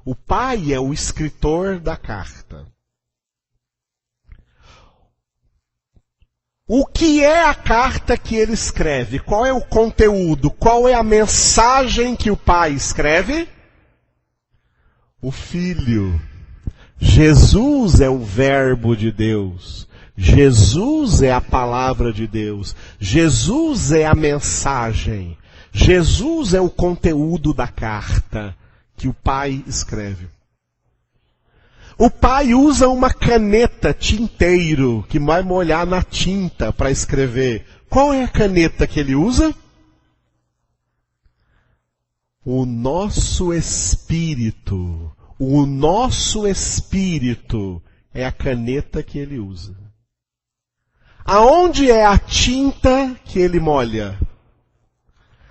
O Pai é o escritor da carta. O que é a carta que ele escreve? Qual é o conteúdo? Qual é a mensagem que o Pai escreve? O Filho. Jesus é o Verbo de Deus. Jesus é a palavra de Deus. Jesus é a mensagem. Jesus é o conteúdo da carta que o Pai escreve. O Pai usa uma caneta tinteiro que vai molhar na tinta para escrever. Qual é a caneta que ele usa? O nosso espírito. O nosso espírito é a caneta que ele usa. Aonde é a tinta que ele molha?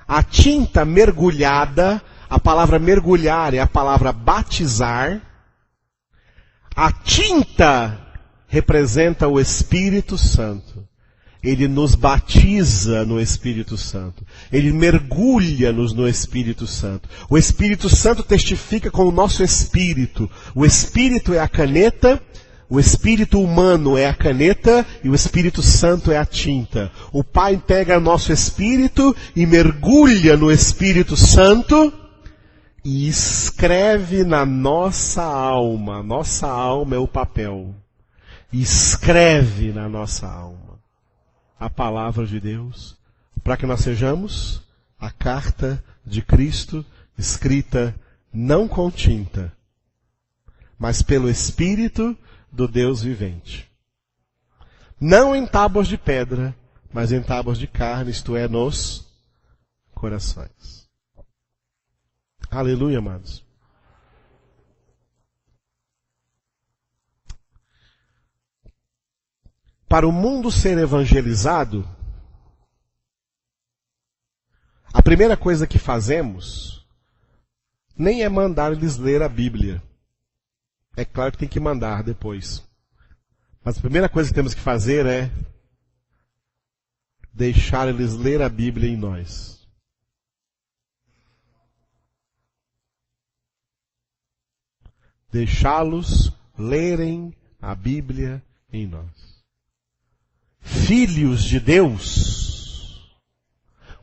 A tinta mergulhada, a palavra mergulhar é a palavra batizar. A tinta representa o Espírito Santo. Ele nos batiza no Espírito Santo. Ele mergulha-nos no Espírito Santo. O Espírito Santo testifica com o nosso espírito. O Espírito é a caneta, o espírito humano é a caneta e o Espírito Santo é a tinta. O Pai pega nosso espírito e mergulha no Espírito Santo e escreve na nossa alma. Nossa alma é o papel. Escreve na nossa alma a palavra de Deus, para que nós sejamos a carta de Cristo escrita não com tinta, mas pelo Espírito do Deus vivente. Não em tábuas de pedra, mas em tábuas de carne, isto é, nos corações. Aleluia, amados. Para o mundo ser evangelizado, a primeira coisa que fazemos nem é mandar eles ler a Bíblia. É claro que tem que mandar depois. Mas a primeira coisa que temos que fazer é deixar eles ler a Bíblia em nós. Deixá-los lerem a Bíblia em nós. Filhos de Deus,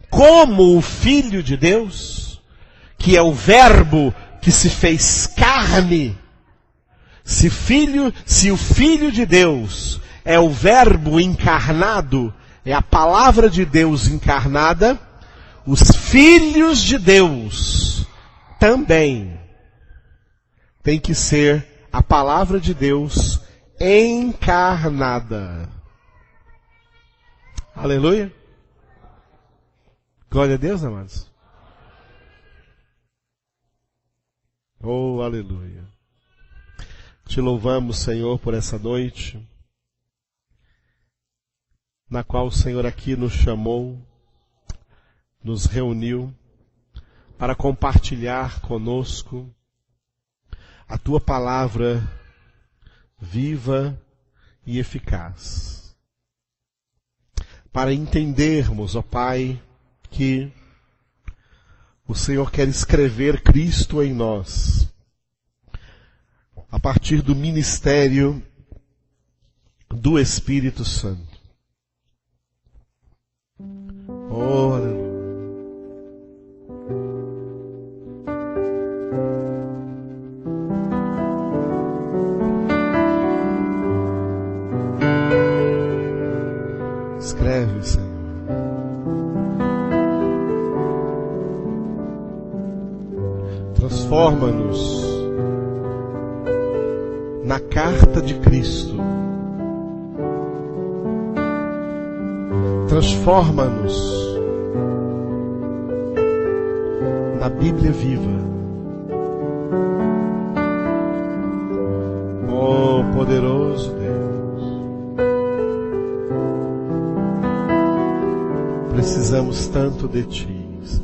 como o Filho de Deus, que é o Verbo que se fez carne. Se o Filho de Deus é o Verbo encarnado, é a palavra de Deus encarnada, os filhos de Deus também tem que ser a palavra de Deus encarnada. Aleluia. Glória a Deus, amados. Oh, aleluia. Te louvamos, Senhor, por essa noite, na qual o Senhor aqui nos chamou, nos reuniu, para compartilhar conosco a Tua palavra viva e eficaz. Para entendermos, ó Pai, que o Senhor quer escrever Cristo em nós, a partir do ministério do Espírito Santo. Oh, aleluia. Escreve, Senhor. Transforma-nos na carta de Cristo. Transforma-nos na Bíblia viva. Oh, poderoso Deus, precisamos tanto de Ti, Senhor.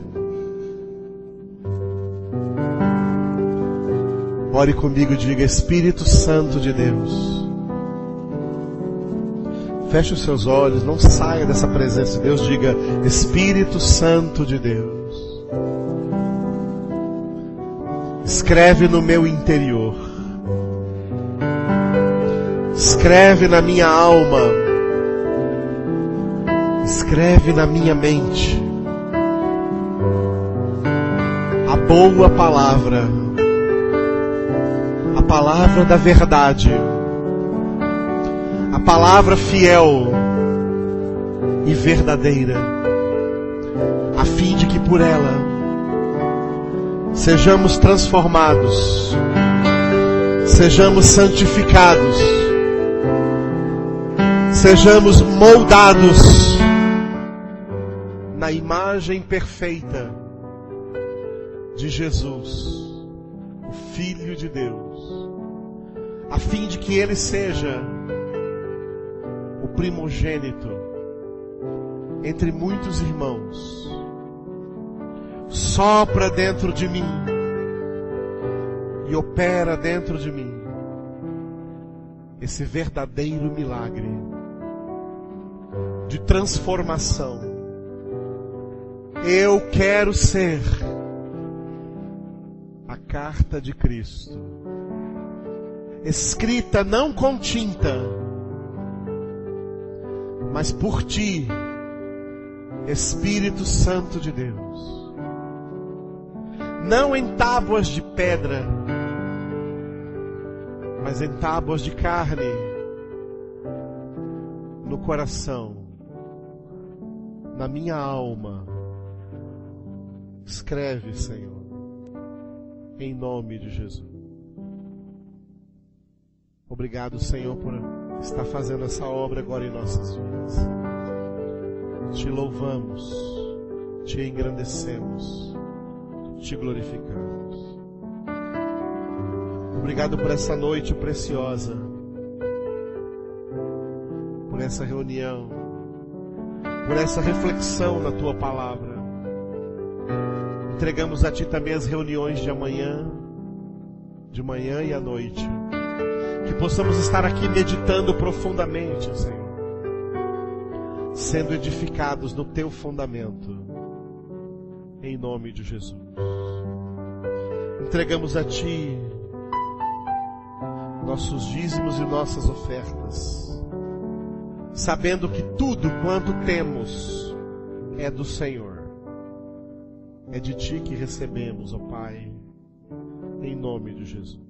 Ore comigo e diga: Espírito Santo de Deus. Feche os seus olhos, não saia dessa presença de Deus. Diga: Espírito Santo de Deus, escreve no meu interior, escreve na minha alma, escreve na minha mente a boa palavra, a palavra da verdade, a palavra fiel e verdadeira, a fim de que por ela sejamos transformados, sejamos santificados, sejamos moldados na imagem perfeita de Jesus, o Filho de Deus, a fim de que Ele seja o primogênito entre muitos irmãos. Sopra dentro de mim e opera dentro de mim esse verdadeiro milagre de transformação. Eu quero ser a carta de Cristo, escrita não com tinta, mas por Ti, Espírito Santo de Deus. Não em tábuas de pedra, mas em tábuas de carne, no coração, na minha alma. Escreve, Senhor, em nome de Jesus. Obrigado, Senhor, por estar fazendo essa obra agora em nossas vidas. Te louvamos, te engrandecemos, te glorificamos. Obrigado por essa noite preciosa, por essa reunião, por essa reflexão na Tua palavra. Entregamos a Ti também as reuniões de manhã e à noite. Que possamos estar aqui meditando profundamente, Senhor, sendo edificados no Teu fundamento, em nome de Jesus. Entregamos a Ti nossos dízimos e nossas ofertas, sabendo que tudo quanto temos é do Senhor. É de Ti que recebemos, ó Pai, em nome de Jesus.